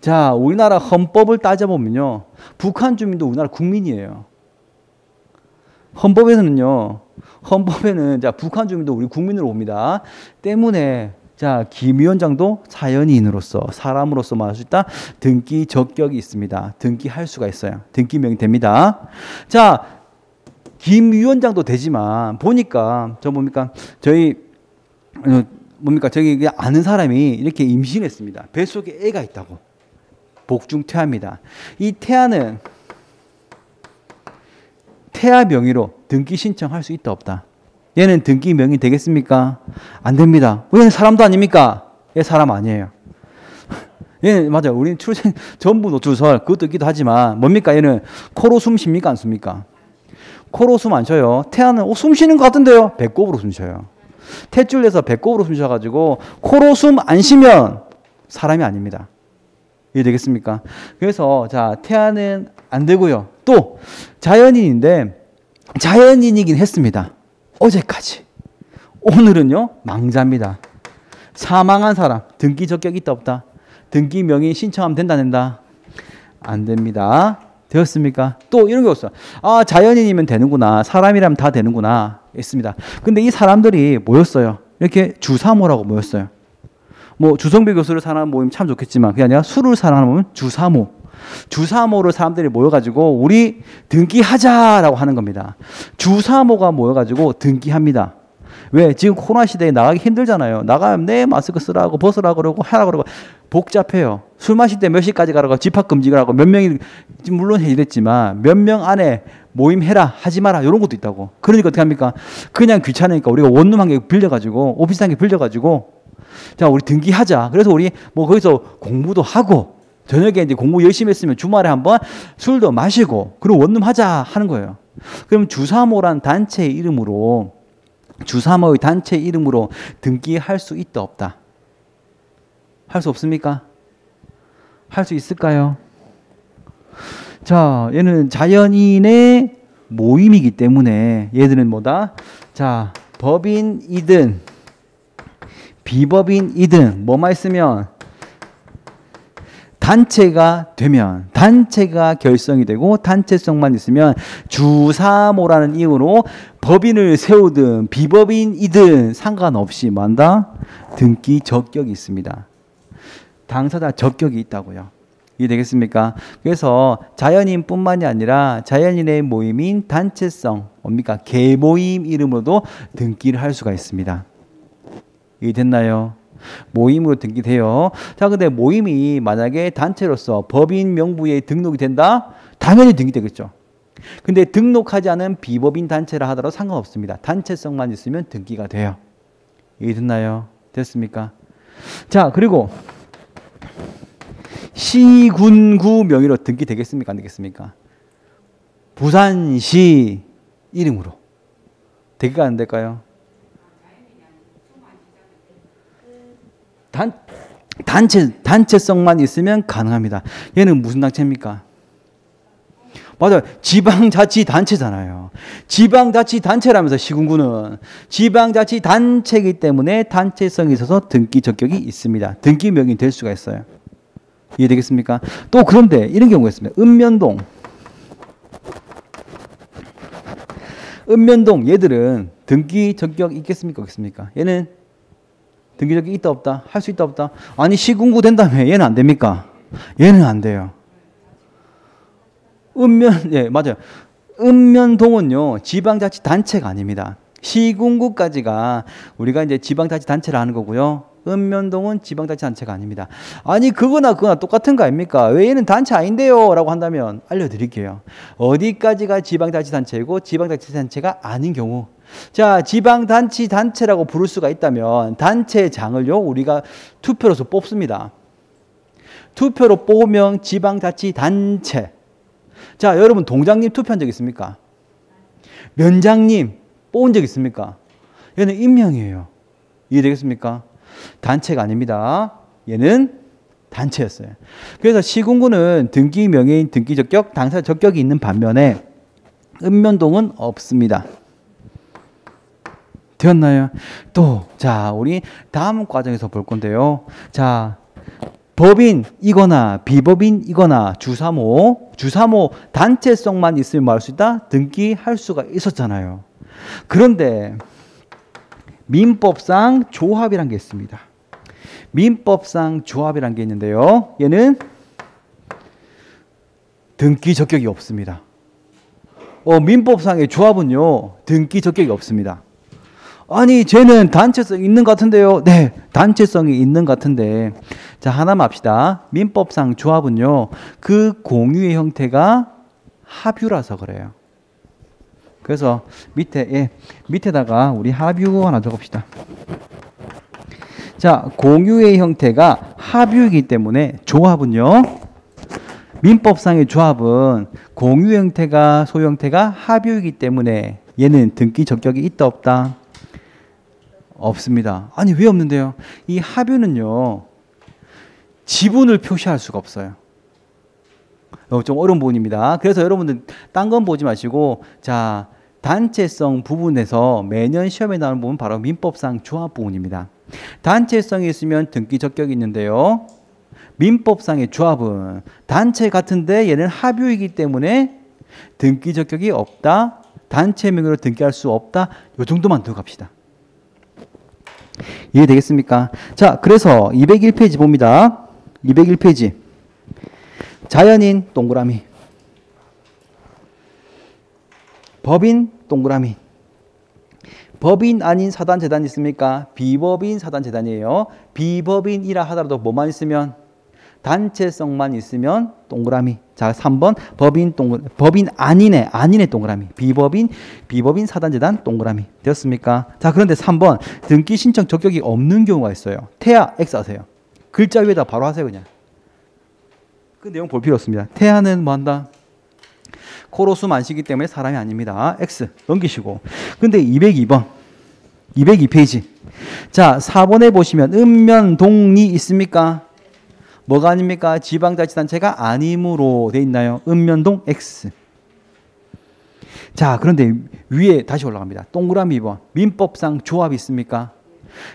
자, 우리나라 헌법을 따져보면요. 북한 주민도 우리나라 국민이에요. 헌법에서는요. 헌법에는 자, 북한 주민도 우리 국민으로 옵니다. 때문에 자, 김 위원장도 자연인으로서 사람으로서 말할 수 있다. 등기 적격이 있습니다. 등기할 수가 있어요. 등기 명의 됩니다. 자, 김 위원장도 되지만 보니까 저 뭡니까? 저희 뭡니까? 저기 그냥 아는 사람이 이렇게 임신했습니다. 뱃속에 애가 있다고. 복중 태아입니다. 이 태아는 태아 명의로 등기 신청할 수 있다 없다? 얘는 등기 명의 되겠습니까? 안 됩니다. 얘는 사람도 아닙니까? 얘 사람 아니에요. 얘는 맞아요. 우리는 출생 전부 노출설 그것도 있기도 하지만 뭡니까? 얘는 코로 숨 쉽니까? 안 쉽니까? 코로 숨 안 쉬어요. 태아는 숨 쉬는 것 같은데요. 배꼽으로 숨 쉬어요. 탯줄 내서 배꼽으로 숨 쉬어가지고 코로 숨 안 쉬면 사람이 아닙니다. 이해되겠습니까? 그래서 자, 태아는 안 되고요. 또 자연인인데 자연인이긴 했습니다. 어제까지. 오늘은요, 망자입니다. 사망한 사람, 등기 적격 있다 없다? 등기 명의 신청하면 된다, 된다? 안 됩니다. 되었습니까? 또 이런 게 없어요. 아, 자연인이면 되는구나. 사람이라면 다 되는구나. 있습니다. 근데 이 사람들이 모였어요. 이렇게 주사모라고 모였어요. 뭐 주성배 교수를 사랑하는 모임 참 좋겠지만 그게 아니라 술을 사랑하는 모임 주사모. 주사모를 사람들이 모여가지고 우리 등기하자라고 하는 겁니다. 주사모가 모여가지고 등기합니다. 왜? 지금 코로나 시대에 나가기 힘들잖아요. 나가면 내 마스크 쓰라고 벗으라고 그러고 하라고 그러고 복잡해요. 술 마실 때 몇 시까지 가라고 집합금지라고 몇 명이 물론 이랬지만 몇 명 안에 모임해라 하지 마라 이런 것도 있다고. 그러니까 어떻게 합니까? 그냥 귀찮으니까 우리가 원룸 한 개 빌려가지고 오피스 한 개 빌려가지고 자 우리 등기하자. 그래서 우리 뭐 거기서 공부도 하고 저녁에 이제 공부 열심히 했으면 주말에 한번 술도 마시고 그리고 원룸 하자 하는 거예요. 그럼 주사모란 단체의 이름으로 주사모의 단체 이름으로 등기할 수 있다 없다? 할 수 없습니까? 할 수 있을까요? 자, 얘는 자연인의 모임이기 때문에 얘들은 뭐다? 자, 법인이든 비법인이든 뭐만 있으면 단체가 되면 단체가 결성이 되고 단체성만 있으면 주사모라는 이유로 법인을 세우든 비법인이든 상관없이 만다 등기 적격이 있습니다. 당사자 적격이 있다고요. 이해되겠습니까? 그래서 자연인뿐만이 아니라 자연인의 모임인 단체성 뭡니까? 개모임 이름으로도 등기를 할 수가 있습니다. 이해됐나요? 모임으로 등기돼요. 자, 근데 모임이 만약에 단체로서 법인 명부에 등록이 된다? 당연히 등기되겠죠. 근데 등록하지 않은 비법인 단체라 하더라도 상관없습니다. 단체성만 있으면 등기가 돼요. 이해됐나요? 됐습니까? 자, 그리고 시군구 명의로 등기되겠습니까? 안 되겠습니까? 부산시 이름으로 될까 안 될까요? 단체성만 있으면 가능합니다. 얘는 무슨 단체입니까? 맞아요. 지방자치단체잖아요. 지방자치단체라면서 시군구는 지방자치단체이기 때문에 단체성이 있어서 등기 적격이 있습니다. 등기 명의 될 수가 있어요. 이해되겠습니까? 또 그런데 이런 경우가 있습니다. 읍면동 얘들은 등기 적격 있겠습니까? 없겠습니까? 얘는 등기 적격 있다 없다? 할 수 있다 없다? 아니 시군구 된다며 얘는 안 됩니까? 얘는 안 돼요. 예, 맞아요. 읍면동은요 지방자치단체가 아닙니다. 시군구까지가 우리가 이제 지방자치단체를 하는 거고요. 읍면동은 지방자치단체가 아닙니다. 아니 그거나 똑같은 거 아닙니까? 왜 얘는 단체 아닌데요? 라고 한다면 알려드릴게요. 어디까지가 지방자치단체이고 지방자치단체가 아닌 경우, 자 지방자치단체라고 부를 수가 있다면 단체장을요 우리가 투표로서 뽑습니다. 투표로 뽑으면 지방자치단체. 자 여러분 동장님 투표한 적 있습니까? 면장님 뽑은 적 있습니까? 얘는 임명이에요. 이해되겠습니까? 단체가 아닙니다. 얘는 단체였어요. 그래서 시군구는 등기 명예인, 등기 적격, 당사 적격이 있는 반면에 읍면동은 없습니다. 되었나요? 또, 자, 우리 다음 과정에서 볼 건데요. 자, 법인이거나 비법인이거나 주사모 단체성만 있으면 뭐 할 수 있다? 등기할 수가 있었잖아요. 그런데 민법상 조합이란 게 있습니다. 민법상 조합이란 게 있는데요. 얘는 등기 적격이 없습니다. 민법상의 조합은요. 등기 적격이 없습니다. 아니 쟤는 단체성이 있는 것 같은데요. 네, 단체성이 있는 것 같은데 자 하나만 합시다. 민법상 조합은요. 그 공유의 형태가 합유라서 그래요. 그래서 밑에다가 우리 합유 하나 적읍시다. 자 공유의 형태가 합유이기 때문에 조합은요. 민법상의 조합은 공유 형태가 소유 형태가 합유이기 때문에 얘는 등기 적격이 있다 없다? 없습니다. 아니 왜 없는데요? 이 합유는요. 지분을 표시할 수가 없어요. 좀 어려운 부분입니다. 그래서 여러분들 딴 건 보지 마시고 자 단체성 부분에서 매년 시험에 나오는 부분 바로 민법상 조합 부분입니다. 단체성이 있으면 등기 적격이 있는데요. 민법상의 조합은 단체 같은데 얘는 합유이기 때문에 등기 적격이 없다. 단체 명의로 등기할 수 없다. 이 정도만 두고 갑시다. 이해되겠습니까? 자, 그래서 201페이지 봅니다. 201페이지. 자연인 동그라미. 법인 동그라미. 법인 아닌 사단 재단 있습니까? 비법인 사단 재단이에요. 비법인이라 하더라도 뭐만 있으면 단체성만 있으면 동그라미. 자, 3번 법인 아닌의 동그라미. 비법인 사단 재단 동그라미. 되었습니까? 자, 그런데 3번 등기 신청 적격이 없는 경우가 있어요. 태아 X 하세요. 글자 위에다 바로 하세요, 그냥. 그 내용 볼 필요 없습니다. 태아는 뭐 한다? 코로수 만시기 때문에 사람이 아닙니다. X 넘기시고. 근데 202페이지. 자, 4번에 보시면 읍면동리 있습니까? 뭐가 아닙니까? 지방자치단체가 아니므로 돼 있나요? 읍면동 X. 자, 그런데 위에 다시 올라갑니다. 동그라미 2번. 민법상 조합이 있습니까?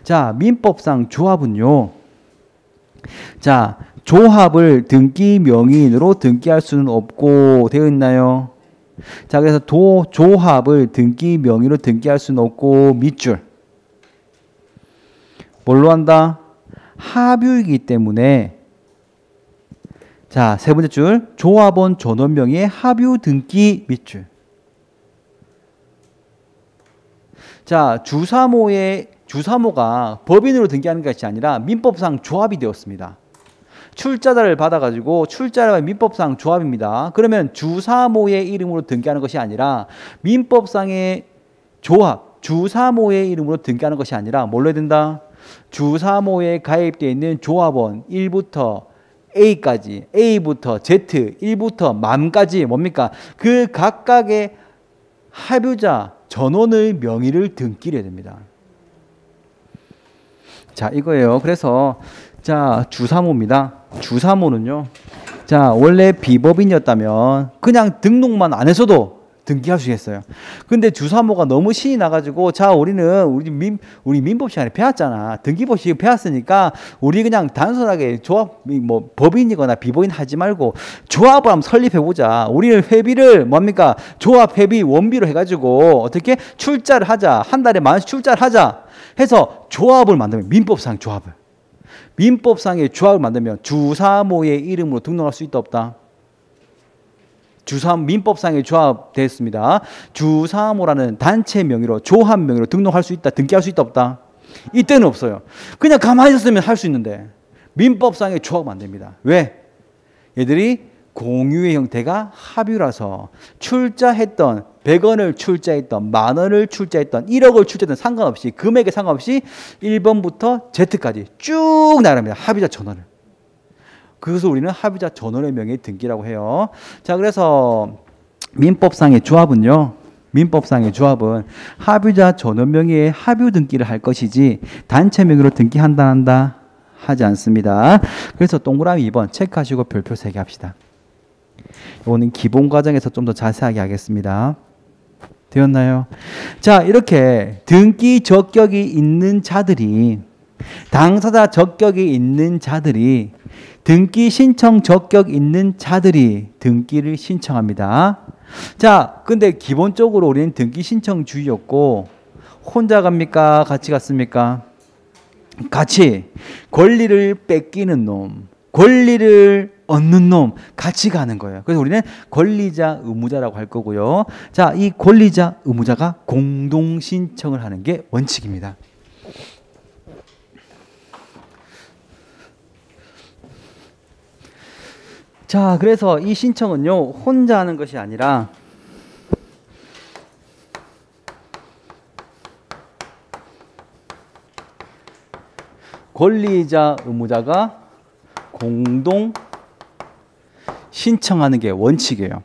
자, 민법상 조합은요. 자, 조합을 등기 명의인으로 등기할 수는 없고 되어 있나요? 자, 그래서 조합을 등기 명의로 등기할 수는 없고 밑줄. 뭘로 한다? 합유이기 때문에 자, 세 번째 줄 조합원 전원 명의의 합유 등기 밑줄. 자, 주사모가 법인으로 등기하는 것이 아니라 민법상 조합이 되었습니다. 출자자를 받아가지고 출자가 민법상 조합입니다. 그러면 주사모의 이름으로 등기하는 것이 아니라 민법상의 조합, 주사모의 이름으로 등기하는 것이 아니라 뭘로 해야 된다? 주사모에 가입되어 있는 조합원 1부터 A까지, A부터 Z, 1부터 만까지 뭡니까? 그 각각의 합유자 전원의 명의를 등기해야 됩니다. 자, 이거예요. 그래서 자, 주사모입니다. 주사모는요. 자, 원래 비법인이었다면 그냥 등록만 안 했어도 등기할 수 있어요. 근데 주사모가 너무 신이 나가지고 자, 우리 민법 시간에 배웠잖아. 등기법 시간에 배웠으니까 우리 그냥 단순하게 조합 뭐 법인이거나 비법인 하지 말고 조합을 한번 설립해보자. 우리는 회비를 뭡니까? 조합 회비 원비로 해가지고 어떻게 출자를 하자. 한 달에 10,000원씩 출자를 하자. 해서 조합을 만들면 민법상 조합을. 민법상의 조합을 만들면 주사모의 이름으로 등록할 수 있다 없다? 민법상의 조합 됐습니다. 주사모라는 단체 명의로 조합 명의로 등록할 수 있다. 등기할 수 있다 없다? 이때는 없어요. 그냥 가만히 있었으면 할 수 있는데 민법상의 조합은 안 됩니다. 왜? 얘들이 공유의 형태가 합유라서 출자했던 100원을 출자했던 만원을 출자했던 1억을 출자했던 상관없이 금액에 상관없이 1번부터 Z까지 쭉 나갑니다. 합의자 전원을. 그것을 우리는 합의자 전원의 명의 등기라고 해요. 자, 그래서 민법상의 조합은요. 민법상의 조합은 합의자 전원 명의의 합유 등기를 할 것이지 단체 명의로 등기한다 한다 하지 않습니다. 그래서 동그라미 2번 체크하시고 별표 3개 합시다. 이거는 기본 과정에서 좀 더 자세하게 하겠습니다. 되었나요? 자, 이렇게 등기 적격이 있는 자들이 당사자 적격이 있는 자들이 등기 신청 적격 있는 자들이 등기를 신청합니다. 자, 근데 기본적으로 우리는 등기 신청주의였고 혼자 갑니까? 같이 갔습니까? 같이. 권리를 뺏기는 놈, 권리를 얻는 놈 같이 가는 거예요. 그래서 우리는 권리자 의무자라고 할 거고요. 자, 이 권리자 의무자가 공동 신청을 하는 게 원칙입니다. 자, 그래서 이 신청은요 혼자 하는 것이 아니라 권리자 의무자가 공동 신청하는 게 원칙이에요.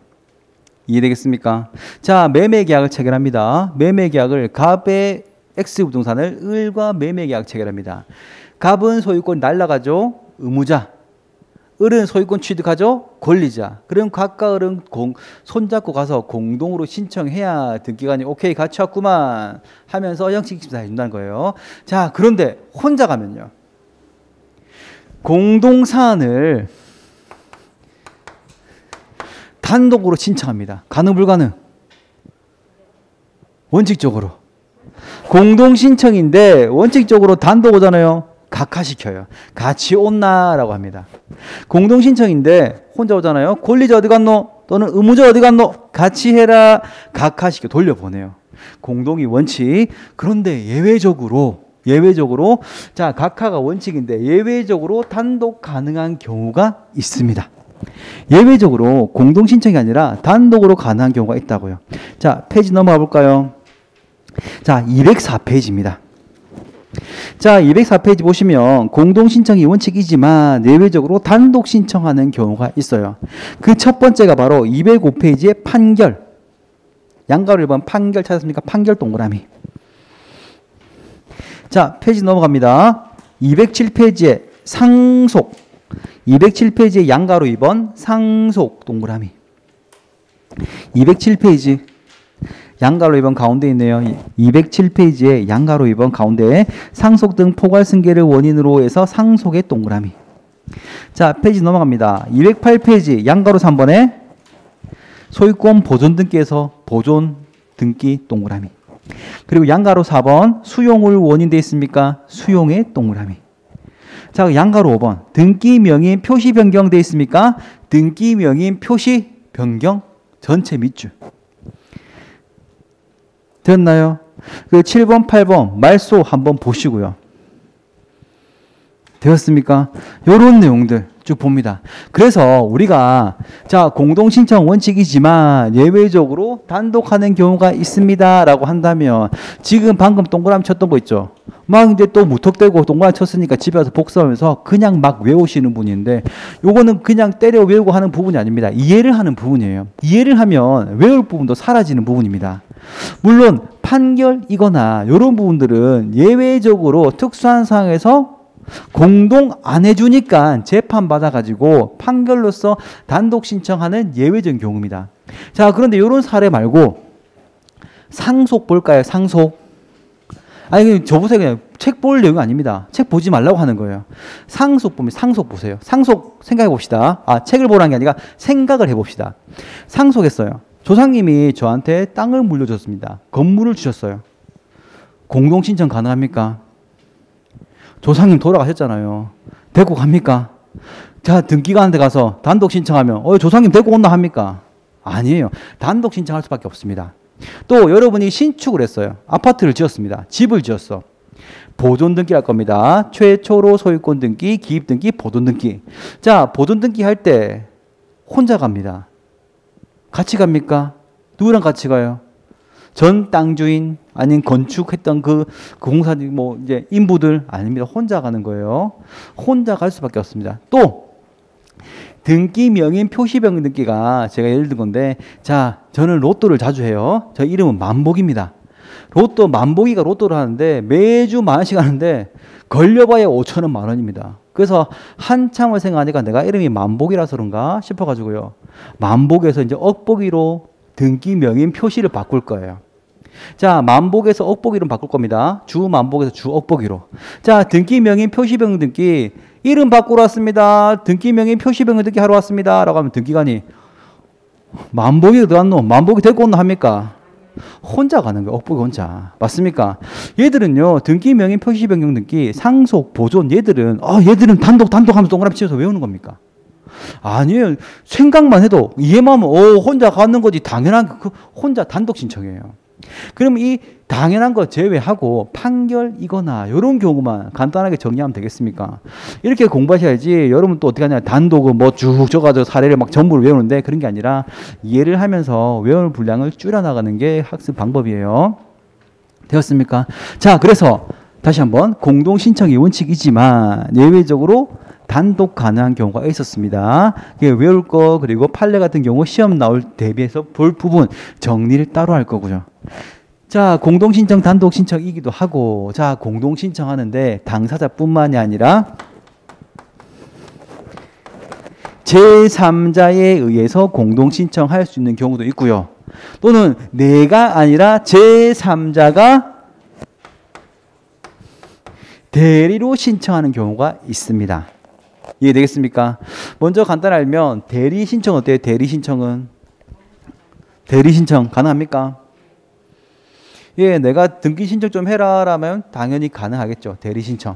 이해되겠습니까? 자, 매매계약을 체결합니다. 매매계약을 갑의 X부동산을 을과 매매계약 체결합니다. 갑은 소유권 날라가죠. 의무자. 을은 소유권 취득하죠. 권리자. 그럼 갑과 을은 손잡고 가서 공동으로 신청해야 등기관이 오케이 같이 왔구만 하면서 형식심사 해준다는 거예요. 자, 그런데 혼자 가면요. 공동사안을 단독으로 신청합니다. 가능 불가능? 원칙적으로. 공동신청인데 원칙적으로 단독 오잖아요. 각하시켜요. 같이 온나라고 합니다. 공동신청인데 혼자 오잖아요. 권리자 어디 갔노? 또는 의무자 어디 갔노? 같이 해라. 각하시켜 돌려보내요. 공동이 원칙. 그런데 예외적으로 자, 각하가 원칙인데 예외적으로 단독 가능한 경우가 있습니다. 예외적으로 공동신청이 아니라 단독으로 가능한 경우가 있다고요. 자, 페이지 넘어가 볼까요? 자, 204페이지입니다. 자, 204페이지 보시면 공동신청이 원칙이지만 예외적으로 단독 신청하는 경우가 있어요. 그 첫 번째가 바로 205페이지의 판결. 양가로 1번 판결 찾았습니까? 판결 동그라미. 자, 페이지 넘어갑니다. 207페이지에 상속. 207페이지에 양가로 2번 상속 동그라미. 207페이지 양가로 2번 가운데 있네요. 207페이지에 양가로 2번 가운데 상속 등 포괄 승계를 원인으로 해서 상속의 동그라미. 자, 페이지 넘어갑니다. 208페이지 양가로 3번에 소유권 보존 등기에서 보존 등기 동그라미. 그리고 양가로 4번 수용을 원인 돼 있습니까? 수용의 동그라미. 자, 양가로 5번 등기 명인 표시 변경 돼 있습니까? 등기 명인 표시 변경 전체 밑줄. 됐나요? 그 7번, 8번 말소 한번 보시고요. 되었습니까? 요런 내용들 쭉 봅니다. 그래서 우리가 자, 공동신청 원칙이지만 예외적으로 단독하는 경우가 있습니다 라고 한다면 지금 방금 동그라미 쳤던 거 있죠? 막 이제 또 무턱대고 동그라미 쳤으니까 집에 와서 복습하면서 그냥 막 외우시는 분인데 요거는 그냥 때려 외우고 하는 부분이 아닙니다. 이해를 하는 부분이에요. 이해를 하면 외울 부분도 사라지는 부분입니다. 물론 판결이거나 이런 부분들은 예외적으로 특수한 상황에서 공동 안 해주니까 재판 받아가지고 판결로서 단독 신청하는 예외적인 경우입니다. 자, 그런데 이런 사례 말고 상속 볼까요? 상속. 아니, 저보세요. 그냥 책 볼 내용이 아닙니다. 책 보지 말라고 하는 거예요. 상속 보면 상속 보세요. 상속 생각해 봅시다. 아, 책을 보라는 게 아니라 생각을 해봅시다. 상속했어요. 조상님이 저한테 땅을 물려줬습니다. 건물을 주셨어요. 공동 신청 가능합니까? 조상님 돌아가셨잖아요. 데리고 갑니까? 자, 등기관한테 가서 단독 신청하면 조상님 데리고 온나 합니까? 아니에요. 단독 신청할 수밖에 없습니다. 또 여러분이 신축을 했어요. 아파트를 지었습니다. 집을 지었어. 보존 등기 할 겁니다. 최초로 소유권 등기, 기입 등기, 보존 등기. 자, 보존 등기 할 때 혼자 갑니다. 같이 갑니까? 누구랑 같이 가요? 전 땅 주인 아닌 건축했던 그 공사 뭐 이제 인부들 아닙니다. 혼자 가는 거예요. 혼자 갈 수밖에 없습니다. 또 등기 명인 표시병 등기가 제가 예를 든 건데, 자, 저는 로또를 자주 해요. 저 이름은 만복입니다. 로또 만복이가 로또를 하는데 매주 10,000원씩 하는데 걸려봐야 5,000원 10,000원입니다. 그래서 한참을 생각하니까 내가 이름이 만복이라서 그런가 싶어가지고요. 만복에서 이제 억복이로 등기 명인 표시를 바꿀 거예요. 자, 만복에서 억복이로 바꿀 겁니다. 주 만복에서 주 억복이로. 자, 등기 명인 표시병 등기 이름 바꾸러 왔습니다. 등기 명인 표시병 등기 하러 왔습니다. 라고 하면 등기관이 만복이 어디 갔노? 만복이 데리고 온노 합니까? 혼자 가는 거예요. 억복이 혼자. 맞습니까? 얘들은요, 등기 명인 표시 변경 등기, 상속, 보존, 얘들은 단독 하면서 동그라미 치면서 외우는 겁니까? 아니에요. 생각만 해도, 이해만 하면, 혼자 가는 거지. 당연한, 혼자 단독 신청이에요. 그럼 이 당연한 거 제외하고 판결이거나 이런 경우만 간단하게 정리하면 되겠습니까? 이렇게 공부하셔야지. 여러분 또 어떻게 하냐, 단독은 뭐 쭉 적어가지고 사례를 막 전부를 외우는데 그런 게 아니라 이해를 하면서 외울 분량을 줄여나가는 게 학습 방법이에요. 되었습니까? 자, 그래서 다시 한번 공동신청이 원칙이지만 예외적으로 단독 가능한 경우가 있었습니다. 외울 거 그리고 판례 같은 경우 시험 나올 대비해서 볼 부분 정리를 따로 할 거고요. 자, 공동신청, 단독신청이기도 하고, 자, 공동신청하는데 당사자뿐만이 아니라 제3자에 의해서 공동신청할 수 있는 경우도 있고요. 또는 내가 아니라 제3자가 대리로 신청하는 경우가 있습니다. 이해되겠습니까? 먼저 간단히 알면 대리 신청 어때요? 대리 신청은? 대리 신청 가능합니까? 예, 내가 등기 신청 좀 해라 라면 당연히 가능하겠죠. 대리 신청.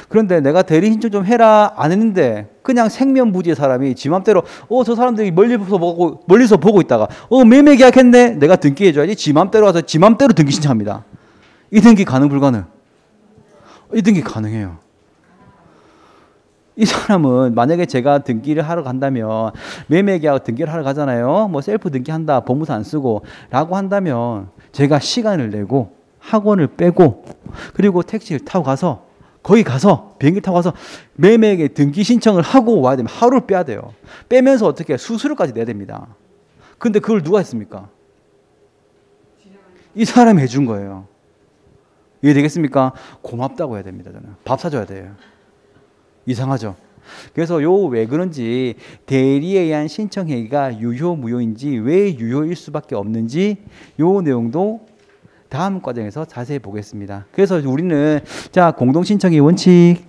그런데 내가 대리 신청 좀 해라 안 했는데 그냥 생면부지의 사람이 지 맘대로 저 사람들이 멀리서 보고 있다가 매매 계약했네. 내가 등기해줘야지. 지 맘대로 와서 지 맘대로 등기 신청합니다. 이 등기 가능 불가능? 이 등기 가능해요. 이 사람은 만약에 제가 등기를 하러 간다면 매매계약 등기를 하러 가잖아요. 뭐 셀프 등기한다. 법무사 안 쓰고 라고 한다면 제가 시간을 내고 학원을 빼고 그리고 택시를 타고 가서 거기 가서 비행기 타고 가서 매매계 등기 신청을 하고 와야 되면 하루를 빼야 돼요. 빼면서 어떻게 수수료까지 내야 됩니다. 근데 그걸 누가 했습니까? 이 사람이 해준 거예요. 이해되겠습니까? 고맙다고 해야 됩니다. 저는 밥 사줘야 돼요. 이상하죠? 그래서 왜 그런지 대리에 의한 신청행위가 유효 무효인지 왜 유효일 수밖에 없는지 요 내용도 다음 과정에서 자세히 보겠습니다. 그래서 우리는 자, 공동신청의 원칙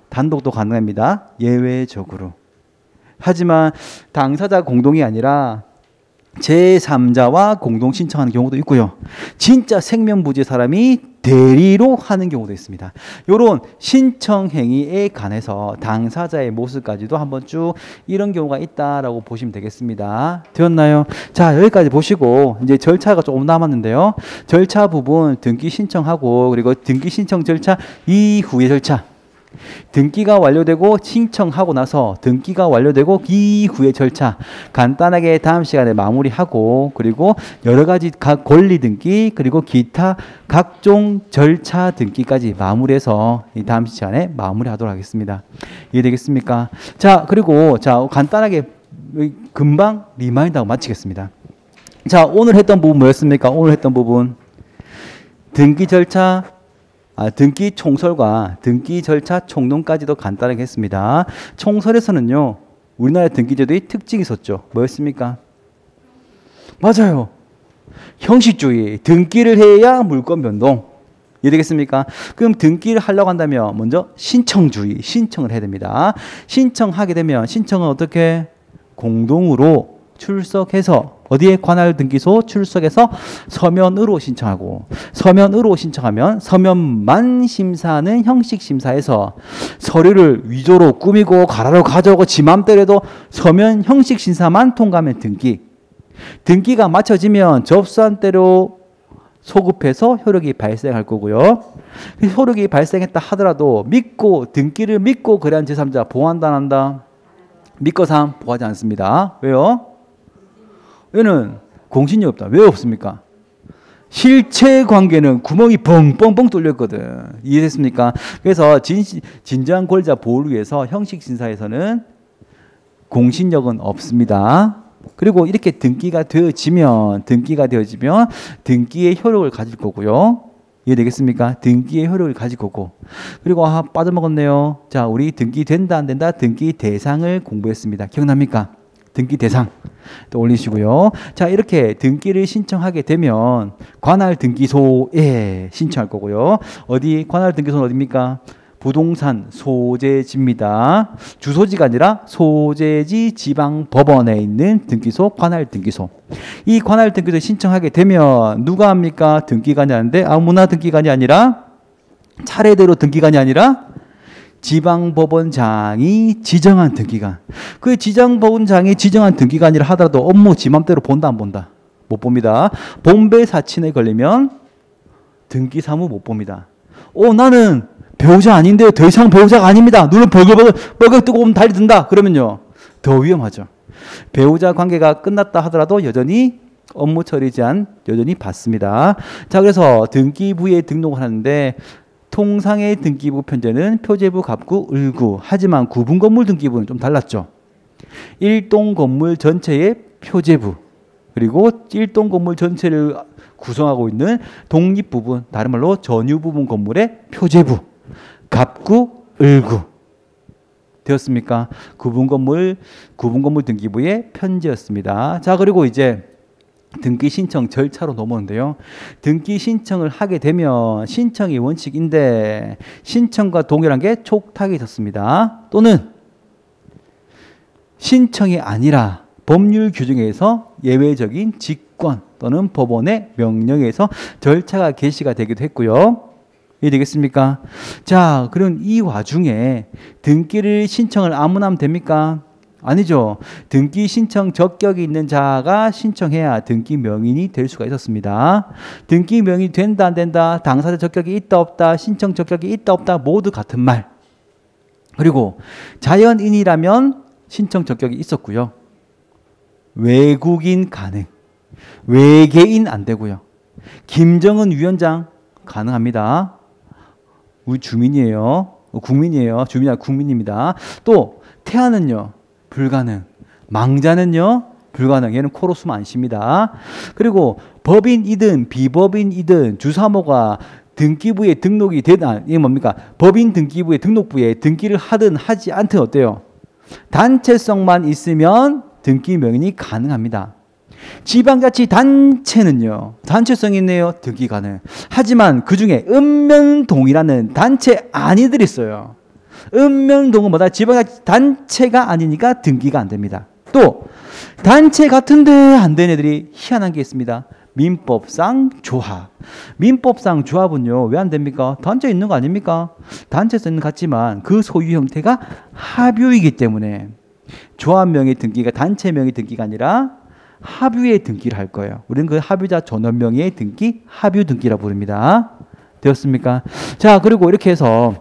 단독도 가능합니다. 예외적으로. 하지만 당사자 공동이 아니라 제3자와 공동신청하는 경우도 있고요. 진짜 생면부지의 사람이 대리로 하는 경우도 있습니다. 이런 신청행위에 관해서 당사자의 모습까지도 한번 쭉 이런 경우가 있다라고 보시면 되겠습니다. 되었나요? 자, 여기까지 보시고 이제 절차가 조금 남았는데요. 절차 부분 등기 신청하고 그리고 등기 신청 절차 이후의 절차. 등기가 완료되고 신청하고 나서 등기가 완료되고 이후의 절차 간단하게 다음 시간에 마무리하고 그리고 여러 가지 각 권리 등기 그리고 기타 각종 절차 등기까지 마무리해서 이 다음 시간에 마무리하도록 하겠습니다. 이해되겠습니까? 자, 그리고 자, 간단하게 금방 리마인드하고 마치겠습니다. 자, 오늘 했던 부분 뭐였습니까? 오늘 했던 부분 등기 절차 등기 총설과 등기 절차 총론까지도 간단하게 했습니다. 총설에서는요, 우리나라 등기제도의 특징이 있었죠. 뭐였습니까? 맞아요. 형식주의. 등기를 해야 물권 변동. 이해되겠습니까? 그럼 등기를 하려고 한다면 먼저 신청주의. 신청을 해야 됩니다. 신청하게 되면 신청은 어떻게? 공동으로 출석해서 어디에 관할 등기소 출석해서 서면으로 신청하고 서면으로 신청하면 서면만 심사하는 형식 심사에서 서류를 위조로 꾸미고 가라로 가져오고 지 맘대로 해도 서면 형식 심사만 통과하면 등기. 등기가 마쳐지면 접수한 대로 소급해서 효력이 발생할 거고요. 효력이 발생했다 하더라도 등기를 믿고 거래한 제3자 보호한다 안 한다? 믿고삼 보호하지 않습니다. 왜요? 왜는 공신이 없다. 왜 없습니까? 실체 관계는 구멍이 뻥뻥뻥 뚫렸거든. 이해됐습니까? 그래서 진정한 권리자 보호를 위해서 형식 심사에서는 공신력은 없습니다. 그리고 이렇게 등기가 되어지면 등기의 효력을 가질 거고요. 이해되겠습니까? 등기의 효력을 가질 거고. 그리고 빠져먹었네요. 자, 우리 등기 된다 안 된다? 등기 대상을 공부했습니다. 기억납니까? 등기 대상 또 올리시고요. 자, 이렇게 등기를 신청하게 되면 관할 등기소에 신청할 거고요. 관할 등기소는 어디입니까? 부동산 소재지입니다. 주소지가 아니라 소재지 지방법원에 있는 등기소, 관할 등기소. 이 관할 등기소에 신청하게 되면 누가 합니까? 등기관이 하는데 아무나 등기관이 아니라 차례대로 등기관이 아니라 지방법원장이 지정한 등기관. 그 지방법원장이 지정한 등기관이라 하더라도 업무 지 맘대로 본다 안 본다? 못 봅니다. 본배 사친에 걸리면 등기사무 못 봅니다. 나는 배우자 아닌데요. 더 이상 배우자가 아닙니다. 눈을 벌겋 뜨고 오면 달리 든다. 그러면요. 더 위험하죠. 배우자 관계가 끝났다 하더라도 여전히 업무 처리 제한 여전히 받습니다. 자, 그래서 등기부에 등록을 하는데 통상의 등기부 편제는 표제부, 갑구, 을구. 하지만 구분건물 등기부는 좀 달랐죠. 일동 건물 전체의 표제부 그리고 일동 건물 전체를 구성하고 있는 독립부분, 다른 말로 전유부분 건물의 표제부, 갑구, 을구 되었습니까? 구분건물 등기부의 편제였습니다. 자, 그리고 이제 등기 신청 절차로 넘어오는데요. 등기 신청을 하게 되면 신청이 원칙인데 신청과 동일한 게 촉탁이 있었습니다. 또는 신청이 아니라 법률 규정에서 예외적인 직권 또는 법원의 명령에서 절차가 개시가 되기도 했고요. 이해되겠습니까? 자, 그럼 이 와중에 등기를 신청을 아무나 하면 됩니까? 아니죠. 등기 신청 적격이 있는 자가 신청해야 등기 명인이 될 수가 있었습니다. 등기 명인이 된다 안 된다? 당사자 적격이 있다 없다? 신청 적격이 있다 없다? 모두 같은 말. 그리고 자연인이라면 신청 적격이 있었고요. 외국인 가능. 외계인 안 되고요. 김정은 위원장 가능합니다. 우리 주민이에요. 국민이에요. 주민이 아니라 국민입니다. 또 태아는요. 불가능. 망자는요. 불가능. 얘는 코로 숨 안 쉽니다. 그리고 법인이든 비법인이든 주사모가 등기부에 등록이 되든 이게 뭡니까? 법인 등기부에 등록부에 등기를 하든 하지 않든 어때요? 단체성만 있으면 등기 명인이 가능합니다. 지방자치 단체는요. 단체성이 있네요. 등기 가능. 하지만 그중에 읍면동이라는 단체 아니들이 있어요. 읍면동은 뭐다? 지방자치 단체가 아니니까 등기가 안 됩니다. 또 단체 같은데 안 되는 애들이 희한한 게 있습니다. 민법상 조합. 민법상 조합은요. 왜 안 됩니까? 단체 있는 거 아닙니까? 단체성은 같지만 그 소유 형태가 합유이기 때문에 조합명의 등기가 단체명의 등기가 아니라 합유의 등기를 할 거예요. 우리는 그 합유자 전원명의 등기, 합유 등기라고 부릅니다. 되었습니까? 자, 그리고 이렇게 해서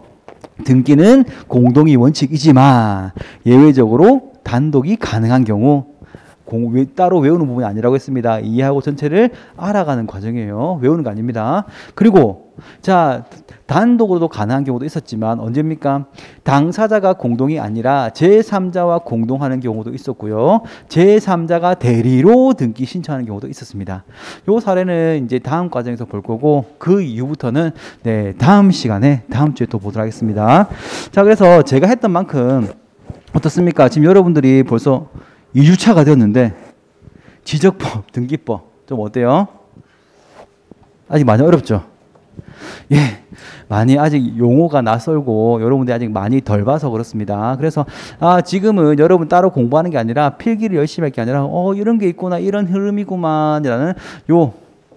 등기는 공동이 원칙이지만 예외적으로 단독이 가능한 경우 따로 외우는 부분이 아니라고 했습니다. 이해하고 전체를 알아가는 과정이에요. 외우는 거 아닙니다. 그리고 자, 단독으로도 가능한 경우도 있었지만 언제입니까? 당사자가 공동이 아니라 제3자와 공동하는 경우도 있었고요. 제3자가 대리로 등기 신청하는 경우도 있었습니다. 이 사례는 이제 다음 과정에서 볼 거고 그 이후부터는 네, 다음 시간에 다음 주에 또 보도록 하겠습니다. 자, 그래서 제가 했던 만큼 어떻습니까? 지금 여러분들이 벌써 2주차가 되었는데 지적법, 등기법 좀 어때요? 아직 많이 어렵죠? 예, 많이 아직 용어가 낯설고 여러분들이 아직 많이 덜 봐서 그렇습니다. 그래서 지금은 여러분 따로 공부하는 게 아니라 필기를 열심히 할 게 아니라 이런 게 있구나, 이런 흐름이구만이라는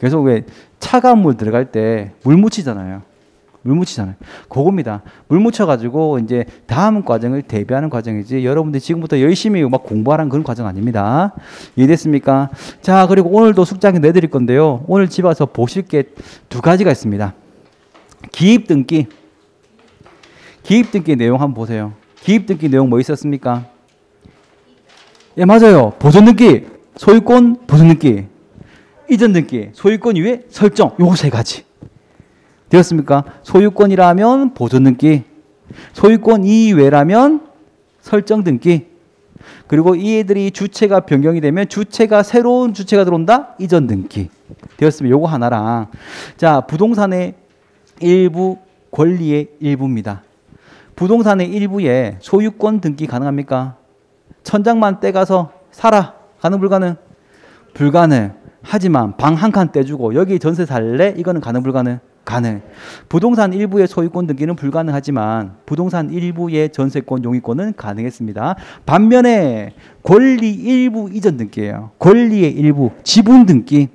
계속 왜 차가운 물 들어갈 때 물 묻히잖아요. 물 묻히잖아요. 그겁니다. 물 묻혀가지고 이제 다음 과정을 대비하는 과정이지 여러분들 지금부터 열심히 막 공부하라는 그런 과정 아닙니다. 이해됐습니까? 자, 그리고 오늘도 숙제하게 내드릴 건데요. 오늘 집에 와서 보실 게 두 가지가 있습니다. 기입등기. 기입등기 내용 한번 보세요. 기입등기 내용 뭐 있었습니까? 예, 맞아요. 보존등기, 소유권 보존등기, 이전등기, 소유권 이외 설정. 요 세 가지. 되었습니까? 소유권이라면 보존등기, 소유권 이외라면 설정등기, 그리고 이들이 주체가 변경이 되면 주체가 새로운 주체가 들어온다? 이전등기. 되었습니다. 요거 하나랑. 자, 부동산의 일부, 권리의 일부입니다. 부동산의 일부에 소유권 등기 가능합니까? 천장만 떼가서 살아. 가능 불가능? 불가능. 하지만 방 한 칸 떼주고 여기 전세 살래? 이거는 가능 불가능? 가능. 부동산 일부의 소유권 등기는 불가능하지만 부동산 일부의 전세권 용익권은 가능했습니다. 반면에 권리 일부 이전 등기예요. 권리의 일부 지분 등기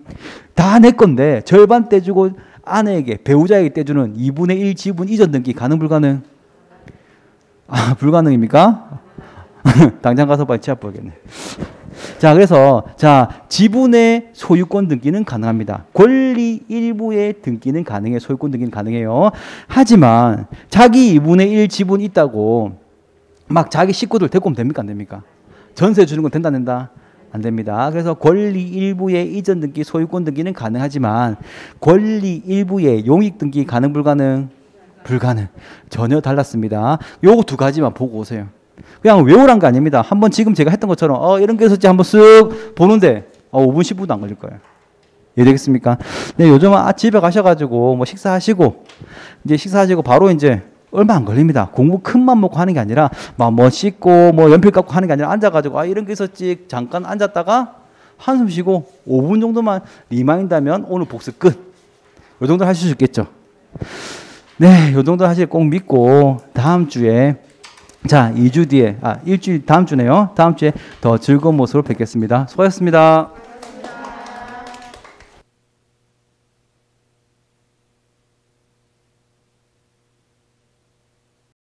다 내 건데 절반 떼주고 아내에게 배우자에게 떼주는 2분의 1 지분 이전 등기 가능 불가능? 아, 불가능입니까? 당장 가서 빨리 취업 보겠네. 자, 그래서 자, 지분의 소유권 등기는 가능합니다. 권리 일부의 등기는 가능해요. 소유권 등기는 가능해요. 하지만 자기 2분의 1 지분 있다고 막 자기 식구들 데리고 오면 됩니까? 안 됩니까? 전세 주는 건 된다 안 된다? 안 됩니다. 그래서 권리 일부의 이전 등기, 소유권 등기는 가능하지만 권리 일부의 용익 등기 가능 불가능? 불가능. 전혀 달랐습니다. 요거 두 가지만 보고 오세요. 그냥 외우란 거 아닙니다. 한번 지금 제가 했던 것처럼 이런 게 있었지 한번 쓱 보는데 5분 10분도 안 걸릴 거예요. 이해되겠습니까? 네, 요즘은 집에 가셔가지고 뭐 식사하시고 이제 식사하시고 바로 이제 얼마 안 걸립니다. 공부 큰 맘 먹고 하는 게 아니라 막 뭐 씻고 뭐 연필 깎고 하는 게 아니라 앉아가지고 이런 게 있었지 잠깐 앉았다가 한숨 쉬고 5분 정도만 리마인드하면 오늘 복습 끝. 요 정도 하실 수 있겠죠. 네, 요 정도 하실 꼭 믿고 다음 주에 자, 2주 뒤에 일주일 다음 주네요. 다음 주에 더 즐거운 모습으로 뵙겠습니다. 수고하셨습니다.